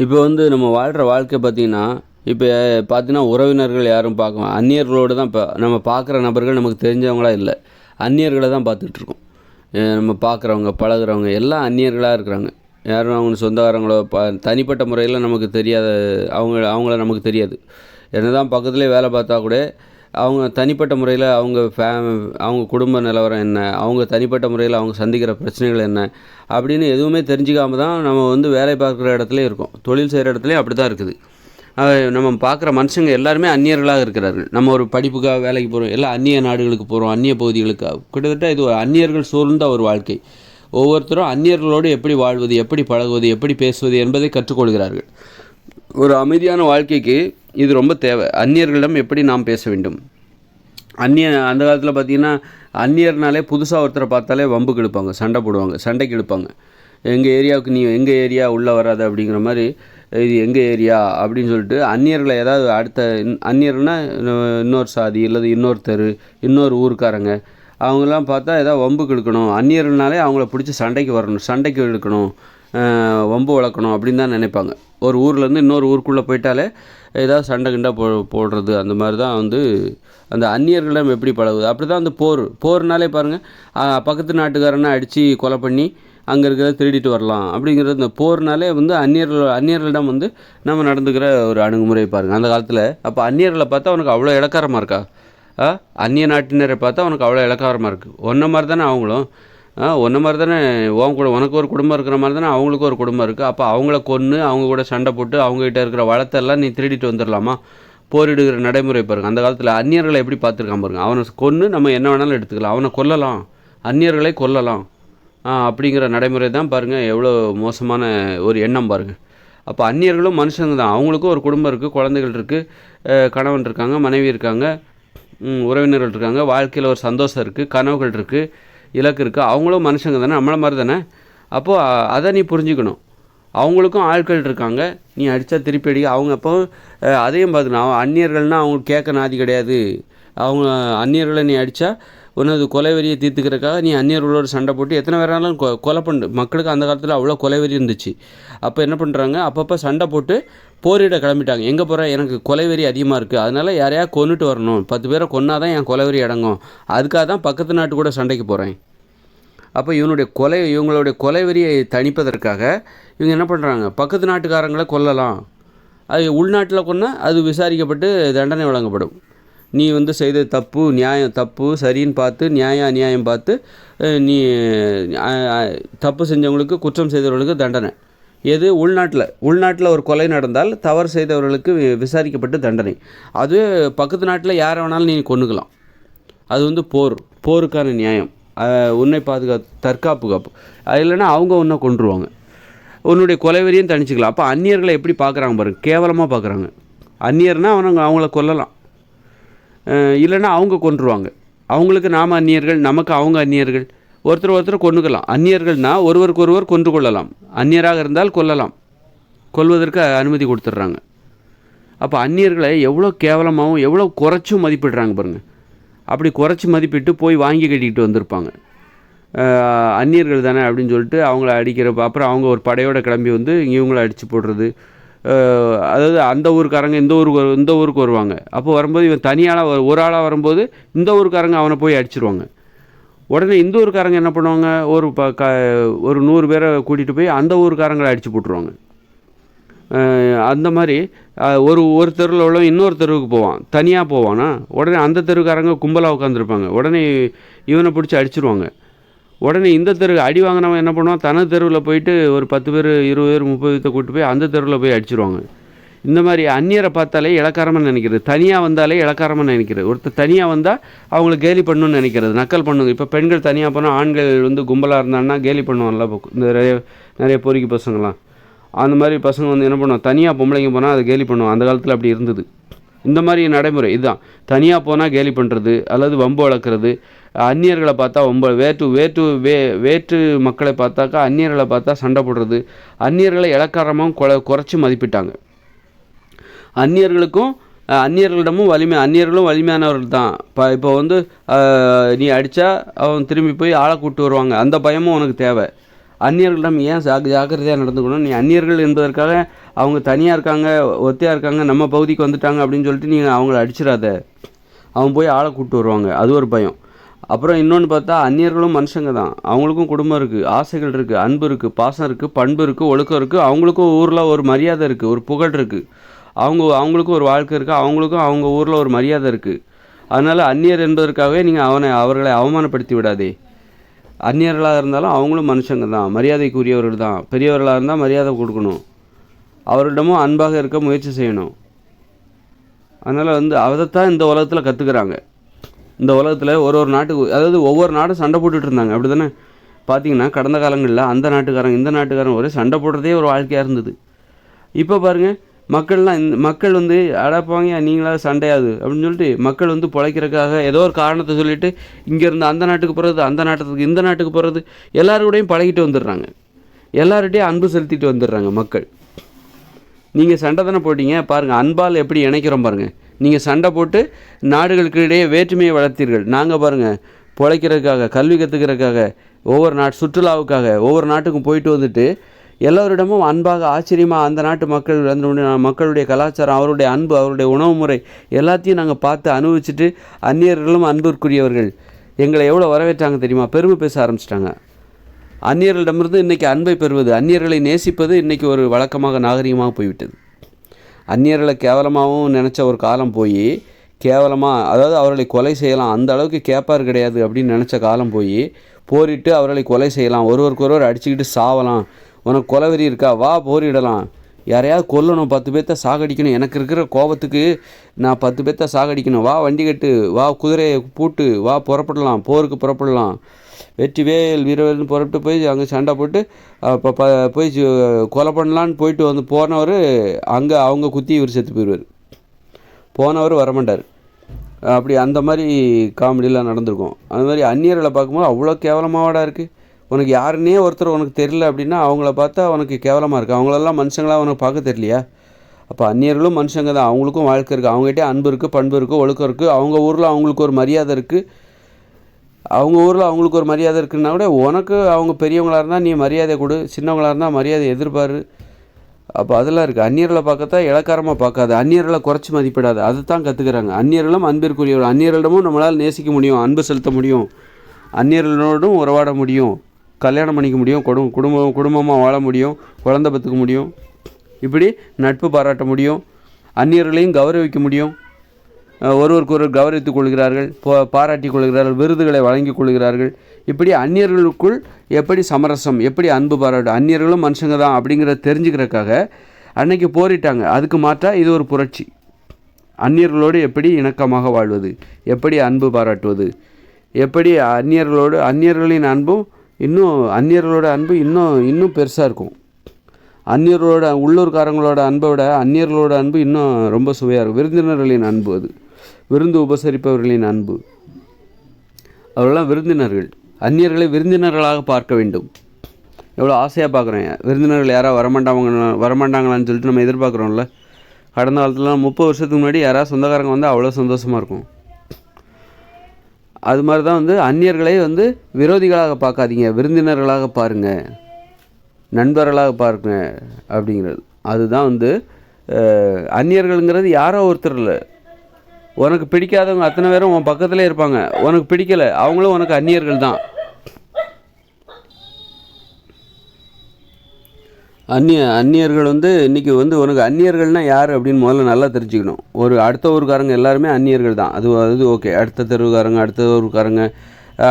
இப்போ வந்து நம்ம வாழ்கிற வாழ்க்கை பார்த்திங்கன்னா, இப்போ பார்த்தீங்கன்னா உறவினர்கள் யாரும் பார்க்க அந்நியர்களோடு தான் இப்போ நம்ம பார்க்குற நபர்கள் நமக்கு தெரிஞ்சவங்களா இல்லை. அந்நியர்களை தான் பார்த்துட்ருக்கோம். நம்ம பார்க்குறவங்க, பழகுறவங்க எல்லாம் அந்நியர்களாக இருக்கிறாங்க. யாரும் அவங்க சொந்தக்காரங்களோ தனிப்பட்ட முறையில் நமக்கு தெரியாத அவங்கள நமக்கு தெரியாது. என்னதான் பக்கத்துலேயே வேலை பார்த்தா கூட அவங்க தனிப்பட்ட முறையில் அவங்க குடும்ப நிலவரம் என்ன, அவங்க தனிப்பட்ட முறையில் அவங்க சந்திக்கிற பிரச்சனைகள் என்ன அப்படின்னு எதுவுமே தெரிஞ்சுக்காம தான் நம்ம வந்து வேலை பார்க்குற இடத்துலையும் இருக்கோம். தொழில் செய்கிற இடத்துலையும் அப்படி தான் இருக்குது. நம்ம பார்க்குற மனுஷங்க எல்லாருமே அந்நியர்களாக இருக்கிறார்கள். நம்ம ஒரு படிப்புக்காக வேலைக்கு போகிறோம், எல்லாம் அந்நிய நாடுகளுக்கு போகிறோம், அந்நிய பகுதிகளுக்கு. கிட்டத்தட்ட இது ஒரு அந்நியர்கள் சூழ்ந்த ஒரு வாழ்க்கை. ஒவ்வொருத்தரும் அந்நியர்களோடு எப்படி வாழ்வது, எப்படி பழகுவது, எப்படி பேசுவது என்பதை கற்றுக்கொள்கிறார்கள். ஒரு அமைதியான வாழ்க்கைக்கு இது ரொம்ப தேவை. அந்நியர்களிடம் எப்படி நாம் பேச வேண்டும். அந்த காலத்தில் பார்த்திங்கன்னா அந்நியர்னாலே புதுசாக ஒருத்தரை பார்த்தாலே வம்புக்கு இழுப்பாங்க, சண்டை போடுவாங்க, சண்டைக்கு இழுப்பாங்க. எங்கள் ஏரியாவுக்கு நீ எங்கள் ஏரியா உள்ளே வராது அப்படிங்கிற மாதிரி, இது எங்கள் ஏரியா அப்படின்னு சொல்லிட்டு அந்நியர்களை ஏதாவது அடுத்த அந்நியர்னால் இன்னொரு சாதி இல்லது இன்னொரு தெரு இன்னொரு ஊருக்காரங்க அவங்களாம் பார்த்தா ஏதாவது வம்புக்கு இழுக்கணும். அந்நியர்னாலே அவங்கள பிடிச்சி சண்டைக்கு வரணும், சண்டைக்கு இழுக்கணும், வம்பு வளர்க்கணும் அப்படின்னு தான் நினைப்பாங்க. ஒரு ஊர்லேருந்து இன்னொரு ஊருக்குள்ளே போயிட்டாலே ஏதாவது சண்டை கிண்டை போடுறது அந்த மாதிரி தான் வந்து அந்த அந்நியர்களிடம் எப்படி பழகுது. அப்படி தான் அந்த போர்னாலே பாருங்கள், பக்கத்து நாட்டுக்காரனை அடித்து கொலை பண்ணி அங்கே இருக்கிறத திருடிட்டு வரலாம் அப்படிங்கிறது. இந்த போர்னாலே வந்து அந்நியர்களிடம் வந்து நம்ம நடந்துக்கிற ஒரு அணுகுமுறை பாருங்கள் அந்த காலத்தில். அப்போ அந்நியர்களை பார்த்தா அவனுக்கு அவ்வளோ இளக்காரமாக இருக்கா? அந்நிய நாட்டினரை பார்த்தா அவனுக்கு அவ்வளோ இளக்காரமாக இருக்குது. ஒன்றை மாதிரி தானே அவங்களும், ஒன்றை மாதிரி தானே உனக்கு ஒரு குடும்பம் இருக்கிற மாதிரி தானே அவங்களுக்கும் ஒரு குடும்பம் இருக்குது. அப்போ அவங்கள கொன்று அவங்க கூட சண்டை போட்டு அவங்ககிட்ட இருக்கிற வளத்தெல்லாம் நீ திருடிட்டு வந்துடலாமா? போரிடுகிற நடைமுறை பாருங்கள். அந்த காலத்தில் அந்நியர்களை எப்படி பார்த்துருக்கான் பாருங்கள். அவனை கொன்று நம்ம என்ன வேணாலும் எடுத்துக்கலாம், அவனை கொல்லலாம், அந்நியர்களை கொல்லலாம் அப்படிங்கிற நடைமுறை தான் பாருங்கள். எவ்வளோ மோசமான ஒரு எண்ணம் பாருங்கள். அப்போ அந்நியர்களும் மனுஷங்க தான். அவங்களுக்கும் ஒரு குடும்பம் இருக்குது, குழந்தைகள் இருக்குது, கணவன் இருக்காங்க, மனைவி இருக்காங்க, உறவினர்கள் இருக்காங்க, வாழ்க்கையில் ஒரு சந்தோஷம் இருக்குது, கனவுகள் இருக்குது, இலக்கு இருக்குது. அவங்களும் மனுஷங்க தானே, நம்மளை மாதிரி தானே. அப்போது அதை நீ புரிஞ்சுக்கணும். அவங்களுக்கும் ஆட்கள் இருக்காங்க, நீ அடித்தா திருப்பி அடி. அவங்க அப்போ அதையும் பார்த்துக்கணும். அந்நியர்கள்னால் அவங்களுக்கு கேட்க நாதி கிடையாது. அவங்க அந்நியர்களை நீ அடித்தா ஒன்று கொலைவெறியை தீர்த்துக்கிறதுக்காக நீ அந்நியர்களோடு சண்டை போட்டு எத்தனை பேராலும் கொலை பண்ணு. மக்களுக்கு அந்த காலத்தில் அவ்வளோ கொலைவெறி இருந்துச்சு. அப்போ என்ன பண்ணுறாங்க, அப்பப்போ சண்டை போட்டு போரிட கிளம்பிட்டாங்க. எங்கே போகிறேன், எனக்கு கொலைவெறி அதிகமாக இருக்குது, அதனால் யாரையா கொன்னுட்டு வரணும், 10 பேரை கொன்னாதான் என் கொலைவெறி அடங்கும், அதுக்காக தான் பக்கத்து நாட்டு கூட சண்டைக்கு போகிறேன். அப்போ இவங்களுடைய கொலைவெறியை தணிப்பதற்காக இவங்க என்ன பண்ணுறாங்க, பக்கத்து நாட்டுக்காரங்களை கொல்லலாம். அது உள்நாட்டில் கொன்னால் அது விசாரிக்கப்பட்டு தண்டனை வழங்கப்படும். நீ வந்து செய்த தப்பு, நியாயம் தப்பு சரின்னு பார்த்து, நியாயம் அநியாயம் பார்த்து, நீ தப்பு செஞ்சவங்களுக்கு, குற்றம் செய்தவர்களுக்கு தண்டனை. எது உள்நாட்டில் ஒரு கொலை நடந்தால் தவறு செய்தவர்களுக்கு விசாரிக்கப்பட்டு தண்டனை. அது பக்கத்து நாட்டில் யாரை வேணாலும் நீ கொன்னுக்கலாம். அது வந்து போருக்கான நியாயம். உன்னை தற்காப்பு. அது இல்லைன்னா அவங்க உன்னை கொன்றுவாங்க, உன்னுடைய கொலைவெறியும் தணிச்சிக்கலாம். அப்போ அந்நியர்களை எப்படி பார்க்குறாங்க பாருங்கள், கேவலமாக பார்க்குறாங்க. அந்நியர்னால் அவங்கள கொல்லலாம், இல்லைன்னா அவங்க கொன்றுவாங்க. அவங்களுக்கு நாம் அந்நியர்கள், நமக்கு அவங்க அந்நியர்கள். ஒருத்தர் கொன்றுக்கலாம். அந்நியர்கள்னால் ஒருவருக்கு ஒருவர் கொன்று கொள்ளலாம், அந்நியராக இருந்தால் கொல்வதற்கு அனுமதி கொடுத்துட்றாங்க. அப்போ அந்நியர்களை எவ்வளோ கேவலமாகவும் எவ்வளோ குறைச்சும் மதிப்பிடுறாங்க பாருங்கள். அப்படி குறைச்சி மதிப்பிட்டு போய் வாங்கி கட்டிக்கிட்டு வந்திருப்பாங்க. அந்நியர்கள் தானே அப்படின்னு சொல்லிட்டு அவங்கள அடிக்கிறப்ப அப்புறம் அவங்க ஒரு படையோடு கிளம்பி வந்து இவங்கள அடித்து போடுறது. அதாவது அந்த ஊருக்காரங்க இந்த ஊருக்கு வருவாங்க. அப்போ வரும்போது இவன் தனியாளாக ஒரு ஆளாக வரும்போது இந்த ஊருக்காரங்க அவனை போய் அடிச்சிருவாங்க. உடனே இந்த ஊருக்காரங்க என்ன பண்ணுவாங்க, ஒரு 100 பேரை கூட்டிகிட்டு போய் அந்த ஊருக்காரங்களை அடித்து போட்டுருவாங்க. அந்த மாதிரி ஒரு தெருவில் உள்ள இன்னொரு தெருவுக்கு போவான், தனியாக போவானா, உடனே அந்த தெருவுக்காரங்க கும்பலாக உட்காந்துருப்பாங்க. உடனே இவனை பிடிச்சி அடிச்சிருவாங்க. உடனே இந்த தெருவுக்கு அடி வாங்கினவன் என்ன பண்ணுவான், தனது தெருவில் போயிட்டு ஒரு 10 பேர் 20 பேர் 30 பேர்த்தை கூப்பிட்டு போய் அந்த தெருவில் போய் அடிச்சிருவாங்க. இந்த மாதிரி அந்நியரை பார்த்தாலே இளக்காரமாக நினைக்கிறது, தனியாக வந்தாலே இளக்காரமாக நினைக்கிறது. ஒருத்தர் தனியாக வந்தால் அவங்கள கேலி பண்ணணும்னு நினைக்கிறது, நக்கல் பண்ணுங்க. இப்போ பெண்கள் தனியாக போனால் ஆண்கள் வந்து கும்பலாக இருந்தாங்கன்னா கேலி பண்ணுவாங்கல்ல. இந்த நிறைய பொறுக்கி பசங்களாம், அந்த மாதிரி பசங்க வந்து என்ன பண்ணுவோம், தனியாக பொம்பளைங்க போனால் அதை கேலி பண்ணுவோம். அந்த காலத்தில் அப்படி இருந்தது. இந்த மாதிரி நடைமுறை இதுதான். தனியாக போனால் கேலி பண்ணுறது அல்லது வம்பு வளர்க்குறது. அந்நியர்களை பார்த்தா வேற்று மக்களை பார்த்தாக்கா அந்நியர்களை பார்த்தா சண்டை போடுறது. அந்நியர்களை இளக்காரமாக குறைச்சி மதிப்பிட்டாங்க. அந்நியர்களிடமும் அந்நியர்களும் வலிமையானவர்கள் தான். இப்போ வந்து நீ அடித்தா அவன் திரும்பி போய் ஆளை கூப்பிட்டு வருவாங்க, அந்த பயமும் உனக்கு தேவை. அந்நியர்களிடம் ஏன் ஜாக்கிரதையாக நடந்துக்கணும். நீ அந்நியர்கள் என்பதற்காக அவங்க தனியாக இருக்காங்க, ஒத்தையாக இருக்காங்க, நம்ம பகுதிக்கு வந்துட்டாங்க அப்படின்னு சொல்லிட்டு நீங்கள் அவங்கள அடிச்சிடாத. அவன் போய் ஆளை கூப்பிட்டு வருவாங்க, அது ஒரு பயம். அப்புறம் இன்னொன்று பார்த்தா அந்நியர்களும் மனுஷங்க தான். அவங்களுக்கும் குடும்பம் இருக்குது, ஆசைகள் இருக்குது, அன்பு இருக்குது, பாசம் இருக்குது, பண்பு இருக்குது, ஒழுக்கம் இருக்குது. அவங்களுக்கும் ஊரில் ஒரு மரியாதை இருக்குது, ஒரு புகழ் இருக்குது. அவங்களுக்கும் ஒரு வாழ்க்கை இருக்குது, அவங்களுக்கும் அவங்க ஊரில் ஒரு மரியாதை இருக்குது. அதனால் அந்நியர் என்பதற்காகவே நீங்கள் அவர்களை அவமானப்படுத்தி விடாதே. அந்நியர்களாக இருந்தாலும் அவங்களும் மனுஷங்க தான், மரியாதைக்குரியவர்கள் தான். பெரியவர்களாக இருந்தால் மரியாதை கொடுக்கணும், அவர்களிடமும் அன்பாக இருக்க முயற்சி செய்யணும். அதனால் அதைத்தான் இந்த உலகத்தில் கற்றுக்குறாங்க. இந்த உலகத்தில் ஒரு நாட்டுக்கு, அதாவது ஒவ்வொரு நாடும் சண்டை போட்டுட்டு இருந்தாங்க, அப்படி தானே? பார்த்தீங்கன்னா கடந்த காலங்களில் அந்த நாட்டுக்காரங்க இந்த நாட்டுக்காரங்க ஒரே சண்டை போடுறதே ஒரு வாழ்க்கையாக இருந்தது. இப்போ பாருங்கள், மக்கள் அடப்பாங்க நீங்களா சண்டையாது அப்படின்னு சொல்லிட்டு மக்கள் பிழைக்கிறதுக்காக ஏதோ ஒரு காரணத்தை சொல்லிவிட்டு இங்கேருந்து அந்த நாட்டுக்கு போகிறது, அந்த நாட்டுக்கு இந்த நாட்டுக்கு போகிறது, எல்லாரோடையும் பழகிட்டு வந்துடுறாங்க, எல்லார்கிட்டையும் அன்பு செலுத்திட்டு வந்துடுறாங்க மக்கள். நீங்கள் சண்டை தானே போட்டிங்க பாருங்கள், அன்பால் எப்படி இணைக்கிறோம் பாருங்கள். நீங்கள் சண்டை போட்டு நாடுகளுக்கு இடையே வேற்றுமையை வளர்த்தீர்கள். நாங்கள் பாருங்கள் பிழைக்கிறதுக்காக, கல்வி கற்றுக்கிறதுக்காக, ஒவ்வொரு சுற்றுலாவுக்காக ஒவ்வொரு நாட்டுக்கும் போயிட்டு வந்துட்டு எல்லோரிடமும் அன்பாக ஆச்சரியமாக அந்த நாட்டு மக்களுடைய கலாச்சாரம், அவருடைய அன்பு, அவருடைய உணவு முறை எல்லாத்தையும் நாங்கள் பார்த்து அனுபவிச்சுட்டு அந்நியர்களும் அன்பிற்குரியவர்கள் எங்களை எவ்வளோ வரவேற்றாங்க தெரியுமா? பெருமை பேச ஆரம்பிச்சிட்டாங்க. அந்நியர்களிடமிருந்து இன்றைக்கி அன்பை பெறுவது, அந்நியர்களை நேசிப்பது இன்றைக்கி ஒரு வழக்கமாக நாகரிகமாக போய்விட்டது. அந்நியர்களை கேவலமாகவும் நினச்ச ஒரு காலம் போய் கேவலமாக, அதாவது அவர்களை கொலை செய்யலாம், அந்த அளவுக்கு கேட்பார் கிடையாது அப்படின்னு நினச்ச காலம் போய் போரிட்டு அவர்களை கொலை செய்யலாம், ஒருவருக்கொருவர் அடிச்சுக்கிட்டு சாவலாம். உனக்கு கொலைவெறி இருக்கா, வா போரிடலாம், யாரையாவது கொல்லணும், 10 பேர்த்த சாகடிக்கணும், எனக்கு இருக்கிற கோபத்துக்கு நான் 10 பேர்த்த சாகடிக்கணும், வா வண்டி கட்டு, வா குதிரையை பூட்டு, வா புறப்படலாம், போருக்கு புறப்படலாம், வெற்றிவேல் வீரவேல்னு புறப்பட்டு போய் அங்கே சண்டை போட்டு போய் கொலை பண்ணலான்னு போயிட்டு போனவர் அங்கே அவங்க குத்தி இவர் செத்து போயிடுவார், போனவர் வரமாட்டார். அப்படி அந்த மாதிரி காமெடியெலாம் நடந்திருக்கும். அது மாதிரி அந்நியர்களை பார்க்கும்போது அவ்வளோ கேவலமாகடா இருக்குது. உனக்கு யாருன்னே ஒருத்தர் உனக்கு தெரியல அப்படின்னா அவங்கள பார்த்தா உனக்கு கேவலமாக இருக்குது. அவங்களெல்லாம் மனுஷங்களாக உனக்கு பார்க்க தெரியலையா? அப்போ அந்நியர்களும் மனுஷங்க தான், அவங்களுக்கும் வாழ்க்கை இருக்குது, அவங்ககிட்டே அன்பு இருக்குது, பண்பு இருக்குது, ஒழுக்கம் இருக்குது. அவங்க ஊரில் அவங்களுக்கு ஒரு மரியாதை இருக்குது, அவங்களுக்கு ஒரு மரியாதை இருக்குன்னா கூட உனக்கு அவங்க பெரியவங்களாக இருந்தால் நீ மரியாதை கொடு, சின்னவங்களாக இருந்தால் மரியாதை எதிர்பாரு. அப்போ அதெல்லாம் இருக்குது. அந்நியர்களை பார்க்கத்தான் இளக்காரமாக பார்க்காது, அந்நியர்களை குறைச்சி மதிப்பிடாது, அதை தான் கற்றுக்கிறாங்க. அந்நியர்களும் அன்பிற்குரியவர்கள், அந்நியர்களிடமும் நம்மளால் நேசிக்க முடியும், அன்பு செலுத்த முடியும், அந்நியர்களோடும் உறவாட முடியும், கல்யாணம் பண்ணிக்க முடியும், குடும்பமாக வாழ முடியும், குழந்தை பெற்றுக்க முடியும், இப்படி நட்பு பாராட்ட முடியும், அந்நியர்களையும் கௌரவிக்க முடியும், ஒருவருக்கு கௌரவித்துக் கொள்கிறார்கள், பாராட்டி கொள்கிறார்கள், விருதுகளை வழங்கி கொள்கிறார்கள். இப்படி அந்நியர்களுக்குள் எப்படி சமரசம், எப்படி அன்பு பாராட்டு, அந்நியர்களும் மனுஷங்க தான் அப்படிங்கிறத தெரிஞ்சுக்கிறதுக்காக அன்னைக்கு போரிட்டாங்க. அதுக்கு மாற்றாக இது ஒரு புரட்சி. அந்நியர்களோடு எப்படி இணக்கமாக வாழ்வது, எப்படி அன்பு பாராட்டுவது, எப்படி அந்நியர்களின் அன்பும் அந்நியர்களோட அன்பு இன்னும் பெருசாக இருக்கும். உள்ளூர்காரங்களோட அன்பை விட அந்நியர்களோட அன்பு இன்னும் ரொம்ப சுவையாக இருக்கும். விருந்தினர்களின் அன்பு, அது விருந்து உபசரிப்பவர்களின் அன்பு. அவர்களெல்லாம் விருந்தினர்கள், அந்நியர்களை விருந்தினர்களாக பார்க்க வேண்டும். எவ்வளோ ஆசையாக பார்க்குறேன். விருந்தினர்கள் யாராவது வரமாட்டாங்களான்னு சொல்லிட்டு நம்ம எதிர்பார்க்குறோம்ல. கடந்த காலத்துலலாம் 30 வருஷத்துக்கு முன்னாடி யாராவது சொந்தக்காரங்க வந்து அவ்வளோ சந்தோஷமாக இருக்கும். அது மாதிரி தான் அந்நியர்களை விரோதிகளாக பார்க்காதீங்க, விருந்தினர்களாக பாருங்கள், நண்பர்களாக பாருங்க அப்படிங்கிறது. அதுதான் அந்நியர்கள்ங்கிறது யாரோ ஒருத்தர் இல்லை. உனக்கு பிடிக்காதவங்க அத்தனை பேரும் உன் பக்கத்திலே இருப்பாங்க, உனக்கு பிடிக்கலை அவங்களும் உனக்கு அந்நியர்கள் தான். அந்நியர்கள் இன்றைக்கி உனக்கு அந்நியர்கள்னால் யார் அப்படின்னு முதல்ல நல்லா தெரிஞ்சுக்கணும். அடுத்த ஊருக்காரங்க எல்லாருமே அந்நியர்கள் தான். அது ஓகே. அடுத்த தெருவுக்காரங்க,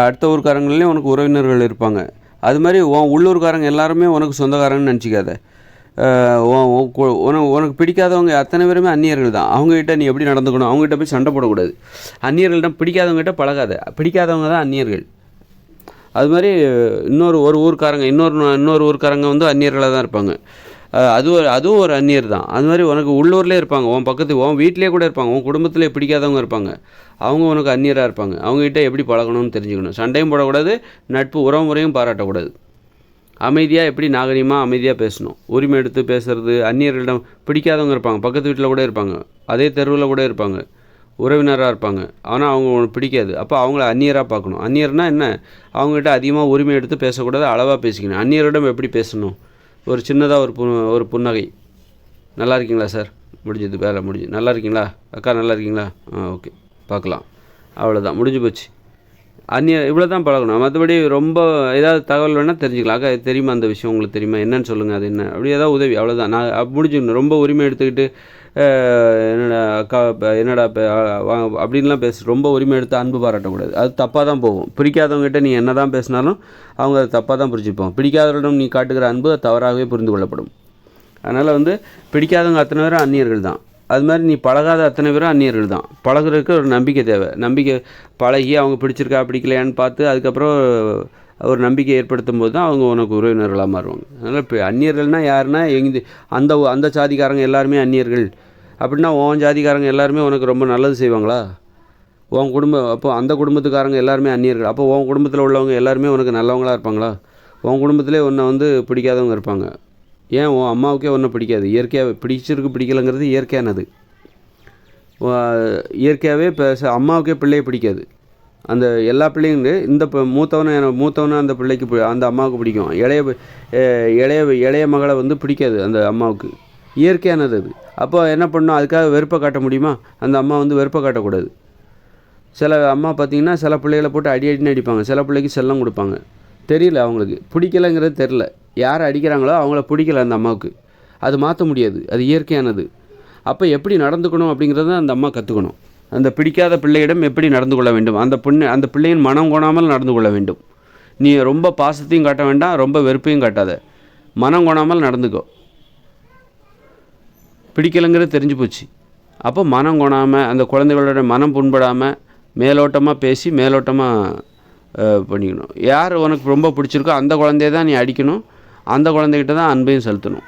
அடுத்த ஊருக்காரங்களையும் உனக்கு உறவினர்கள் இருப்பாங்க. அது மாதிரி உள்ளூர்காரங்க எல்லாருமே உனக்கு சொந்தக்காரங்கன்னு நினச்சிக்காத. உனக்கு பிடிக்காதவங்க அத்தனை பேருமே அந்நியர்கள் தான். அவங்ககிட்ட நீ எப்படி நடந்துக்கணும், அவங்ககிட்ட போய் சண்டை போடக்கூடாது. அந்நியர்கள்ட்ட பிடிக்காதவங்ககிட்ட பழகாத, பிடிக்காதவங்க தான் அந்நியர்கள். அது மாதிரி இன்னொரு ஊர்க்காரங்க அந்நியர்களாக தான் இருப்பாங்க. அதுவும் ஒரு அந்நியர் தான். அது மாதிரி உனக்கு உள்ளூர்லேயே இருப்பாங்க, உன் வீட்டிலே கூட இருப்பாங்க, உன் குடும்பத்திலே பிடிக்காதவங்க இருப்பாங்க, அவங்க உனக்கு அந்நியராக இருப்பாங்க. அவங்ககிட்ட எப்படி பழகணும்னு தெரிஞ்சுக்கணும். சண்டையும் போடக்கூடாது, நட்பு உறவு முறையும் பாராட்டக்கூடாது. அமைதியாக எப்படி நாகரிகமாக அமைதியாக பேசணும், உரிமை எடுத்து பேசுகிறது. அந்நியர்களிடம் பிடிக்காதவங்க இருப்பாங்க, பக்கத்து வீட்டில் கூட இருப்பாங்க, அதே தெருவில் கூட இருப்பாங்க, உறவினராக இருப்பாங்க, ஆனால் அவங்க உனக்கு பிடிக்காது. அப்போ அவங்கள அந்நியராக பார்க்கணும். அந்நியர்னால் என்ன, அவங்ககிட்ட அதிகமாக உரிமை எடுத்து பேசக்கூடாது, அளவாக பேசிக்கணும். அந்நியரிடம் எப்படி பேசணும், ஒரு சின்னதாக ஒரு புன்னகை, நல்லா இருக்கீங்களா சார்? முடிஞ்சது, வேலை முடிஞ்சு. நல்லா இருக்கீங்களா அக்கா? நல்லா இருக்கீங்களா? ஓகே, பார்க்கலாம். அவ்வளோதான், முடிஞ்சு போச்சு. இவ்வளோ தான் பழகணும். மற்றபடி ரொம்ப ஏதாவது தகவல் வேணால் தெரிஞ்சுக்கலாம். அக்கா தெரியுமா அந்த விஷயம், உங்களுக்கு தெரியுமா, என்னன்னு சொல்லுங்கள், அது என்ன, அப்படி ஏதாவது உதவி, அவ்வளோதான். நான் முடிஞ்சுக்கணும். ரொம்ப உரிமை எடுத்துக்கிட்டு என்னடா அக்கா என்னடா அப்படின்லாம் ரொம்ப உரிமை எடுத்து அன்பு பாராட்டக்கூடாது. அது தப்பாக தான் போகும். பிடிக்காதவங்ககிட்ட நீ என்ன தான் பேசினாலும் அவங்க அதை தப்பாக தான் புரிஞ்சுப்போம். பிடிக்காதவரிடம் நீ காட்டுகிற அன்பு தவறாகவே புரிந்து கொள்ளப்படும். அதனால் பிடிக்காதவங்க அத்தனை பேரும் அந்நியர்கள் தான். அது மாதிரி நீ பழகாத அத்தனை பேரும் அந்நியர்கள் தான். பழகுறதுக்கு ஒரு நம்பிக்கை தேவை. நம்பிக்கை பழகி அவங்க பிடிச்சிருக்கா பிடிக்கலையான்னு பார்த்து அதுக்கப்புறம் ஒரு நம்பிக்கை ஏற்படுத்தும் போது தான் அவங்க உனக்கு உறவினர்களாக மாறுவாங்க. அதனால் இப்போ அந்நியர்கள்னால் யாருன்னா அந்த சாதிக்காரங்க எல்லாருமே அந்நியர்கள் அப்படின்னா உன் ஜாதிக்காரங்க எல்லாருமே உனக்கு ரொம்ப நல்லது செய்வாங்களா? உன் குடும்பம் அப்போ அந்த குடும்பத்துக்காரங்க எல்லாருமே அந்நியர்கள். அப்போ உன் குடும்பத்தில் உள்ளவங்க எல்லாருமே உனக்கு நல்லவங்களாக இருப்பாங்களா? உன் குடும்பத்திலே உன்னை பிடிக்காதவங்க இருப்பாங்க. ஏன் உன் அம்மாவுக்கே ஒன்றும் பிடிக்காது. இயற்கையாக பிடிச்சிருக்கு பிடிக்கலைங்கிறது இயற்கையானது. இயற்கையாகவே இப்போ அம்மாவுக்கே பிள்ளையை பிடிக்காது. அந்த எல்லா பிள்ளைங்க இந்த மூத்தவனை அந்த பிள்ளைக்கு அந்த அம்மாவுக்கு பிடிக்கும். இளைய மகளை பிடிக்காது அந்த அம்மாவுக்கு. இயற்கையானது அது. அப்போ என்ன பண்ணணும்? அதுக்காக வெறுப்பை காட்ட முடியுமா? அந்த அம்மா வெறுப்பை காட்டக்கூடாது. சில அம்மா பார்த்திங்கன்னா சில பிள்ளைகளை போட்டு அடின்னு அடிப்பாங்க. சில பிள்ளைக்கு செல்லம் கொடுப்பாங்க. தெரியல, அவங்களுக்கு பிடிக்கலைங்கிறது தெரில. யார் அடிக்கிறாங்களோ அவங்கள பிடிக்கல அந்த அம்மாவுக்கு. அது மாற்ற முடியாது. அது இயற்கையானது. அப்போ எப்படி நடந்துக்கணும் அப்படிங்கிறத அந்த அம்மா கற்றுக்கணும். அந்த பிடிக்காத பிள்ளையிடம் எப்படி நடந்து கொள்ள வேண்டும், அந்த பிள்ளையின் மனம் கோணாமல் நடந்து கொள்ள வேண்டும். நீ ரொம்ப பாசத்தையும் காட்ட வேண்டாம், ரொம்ப வெறுப்பையும் காட்டாத. மனம் கோணாமல் நடந்துக்கோ. பிடிக்கலைங்கிறது தெரிஞ்சு போச்சு. அப்போ மனம் கோணாமல், அந்த குழந்தைகளோட மனம் புண்படாமல் மேலோட்டமாக பேசி மேலோட்டமாக பண்ணிக்கணும். யார் உனக்கு ரொம்ப பிடிச்சிருக்கோ அந்த குழந்தைய தான் நீ அடிக்கணும். அந்த குழந்தைகிட்ட தான் அன்பையும் செலுத்தணும்.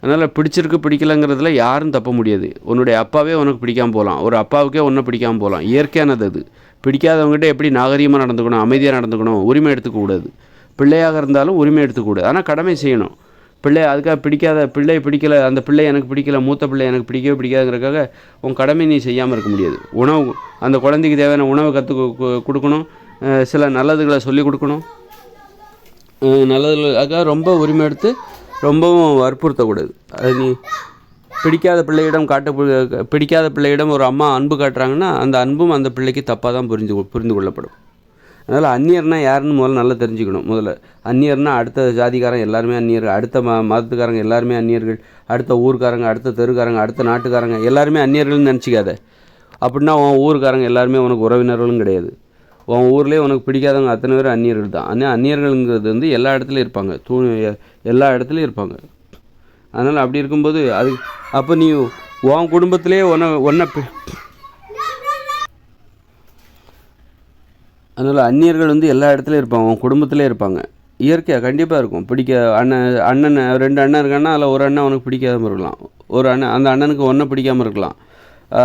அதனால் பிடிச்சிருக்கு பிடிக்கலைங்கிறதுல யாரும் தப்ப முடியாது. உன்னுடைய அப்பாவே உனக்கு பிடிக்காமல் போகலாம். ஒரு அப்பாவுக்கே ஒன்றை பிடிக்காமல் போகலாம். இயற்கையானது அது. பிடிக்காதவங்ககிட்ட எப்படி நாகரீகமாக நடந்துக்கணும், அமைதியாக நடந்துக்கணும், உரிமை எடுத்துக்கூடாது. பிள்ளையாக இருந்தாலும் உரிமை எடுத்துக்கூடாது. ஆனால் கடமை செய்யணும். அதுக்காக பிடிக்கலை, அந்த பிள்ளை எனக்கு பிடிக்கல, மூத்த பிள்ளை எனக்கு பிடிக்கவே பிடிக்காதுங்கிறதுக்காக உன் கடமை நீ செய்யாமல் இருக்க முடியாது. உணவு, அந்த குழந்தைக்கு தேவையான உணவை கொடுக்கணும். சில நல்லதுகளை சொல்லிக் கொடுக்கணும். நல்லதுகள் அதுக்காக ரொம்ப உரிமை எடுத்து ரொம்பவும் வற்புறுத்தக்கூடாது. அது நீ பிடிக்காத பிள்ளையிடம் ஒரு அம்மா அன்பு காட்டுறாங்கன்னா அந்த அன்பும் அந்த பிள்ளைக்கு தப்பாக தான் புரிந்து கொள்ளப்படும். அதனால் அந்நியர்னால் யாருன்னு முதல்ல நல்லா தெரிஞ்சுக்கணும். முதல்ல அந்நியர்னால் அடுத்த ஜாதிக்காரங்க எல்லாருமே அந்நியர்கள், அடுத்த மதத்துக்காரங்க எல்லாருமே அந்நியர்கள், அடுத்த ஊருக்காரங்க, அடுத்த தெருக்காரங்க, அடுத்த நாட்டுக்காரங்க எல்லாருமே அந்நியர்கள்னு நினச்சிக்காத. அப்படின்னா உன் ஊருக்காரங்க எல்லாருமே உனக்கு உறவினர்களும் கிடையாது. உன் ஊர்லேயே உனக்கு பிடிக்காதவங்க அத்தனை பேர் அந்நியர்கள் தான். ஆனால் அந்நியர்கள்ங்கிறது எல்லா இடத்துலையும் இருப்பாங்க. எல்லா இடத்துலையும் இருப்பாங்க. அதனால் அப்படி இருக்கும்போது அப்போ நீ உன் குடும்பத்திலே அதனால் அந்நியர்கள் எல்லா இடத்துலையும் இருப்பாங்க. உன் குடும்பத்திலே இருப்பாங்க. இயற்கையாக கண்டிப்பாக இருக்கும். அண்ணன் 2 அண்ணன் இருக்கான்னா அதில் ஒரு அண்ணன் உனக்கு பிடிக்காமல் இருக்கலாம். அந்த அண்ணனுக்கு ஒன்றை பிடிக்காமல் இருக்கலாம்.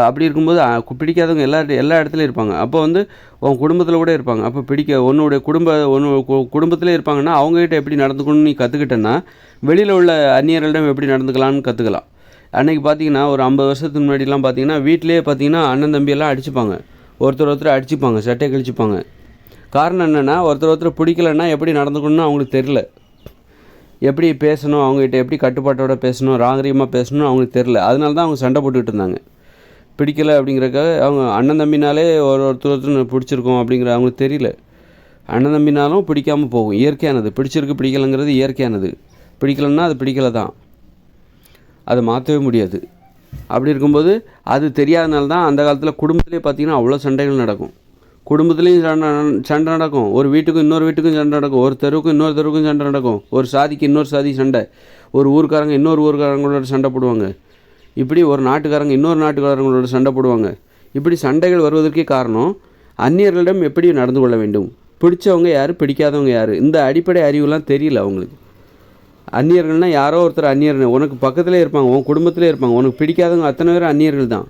அப்படி இருக்கும்போது பிடிக்காதவங்க எல்லா இடத்துலையும் இருப்பாங்க. அப்போ உன் குடும்பத்தில் கூட இருப்பாங்க. அப்போ உன்னுடைய குடும்பத்திலே இருப்பாங்கன்னா அவங்ககிட்ட எப்படி நடந்துக்கணும்னு நீ கற்றுக்கிட்டேன்னா வெளியில் உள்ள அந்நியர்களிடம் எப்படி நடந்துக்கலாம்னு கற்றுக்கலாம். அன்றைக்கி பார்த்தீங்கன்னா ஒரு 50 வருஷத்துக்கு முன்னாடிலாம் பார்த்தீங்கன்னா வீட்டிலே பார்த்தீங்கன்னா அண்ணன் தம்பியெல்லாம் அடிச்சுப்பாங்க. ஒருத்தர் அடிச்சுப்பாங்க, சட்டையை கழிச்சுப்பாங்க. காரணம் என்னென்னா ஒருத்தர் பிடிக்கலைன்னா எப்படி நடந்துக்கணும்னு அவங்களுக்கு தெரியல. எப்படி பேசணும், அவங்ககிட்ட எப்படி கட்டுப்பாட்டோட பேசணும், நாகரீகமாக பேசணும் அவங்களுக்கு தெரியல. அதனால தான் அவங்க சண்டை போட்டுக்கிட்டு இருந்தாங்க. பிடிக்கலை அப்படிங்கிறக்காக அவங்க அண்ணன் தம்பினாலே ஒருத்தர் பிடிச்சிருக்கோம் அப்படிங்கிற அவங்களுக்கு தெரியல. அண்ணன் தம்பினாலும் பிடிக்காமல் போகும். இயற்கையானது. பிடிச்சிருக்கு பிடிக்கலைங்கிறது இயற்கையானது. பிடிக்கலைன்னா அது பிடிக்கலை தான். அதை மாற்றவே முடியாது. அப்படி இருக்கும்போது அது தெரியாதனால தான் அந்த காலத்தில் குடும்பத்திலே பார்த்திங்கன்னா அவ்வளோ சண்டைகள் நடக்கும். குடும்பத்துலேயும் சண்டை நடக்கும். ஒரு வீட்டுக்கும் இன்னொரு வீட்டுக்கும் சண்டை நடக்கும். ஒரு தெருவுக்கும் இன்னொரு தெருவுக்கும் சண்டை நடக்கும். ஒரு சாதிக்கு இன்னொரு சாதி சண்டை. ஒரு ஊருக்காரங்க இன்னொரு ஊருக்காரங்களோட சண்டை போடுவாங்க. இப்படி ஒரு நாட்டுக்காரங்க இன்னொரு நாட்டுக்காரங்களோட சண்டை போடுவாங்க. இப்படி சண்டைகள் வருவதற்கே காரணம் அந்நியர்களிடம் எப்படி நடந்து கொள்ள வேண்டும், பிடிச்சவங்க யார், பிடிக்காதவங்க யார், இந்த அடிப்படை அறிவுலாம் தெரியல அவங்களுக்கு. அந்நியர்கள்னால் யாரோ ஒருத்தர் அந்நியர் உனக்கு பக்கத்திலே இருப்பாங்க, உன் குடும்பத்திலே இருப்பாங்க. உனக்கு பிடிக்காதவங்க அத்தனை பேரும் அந்நியர்கள் தான்.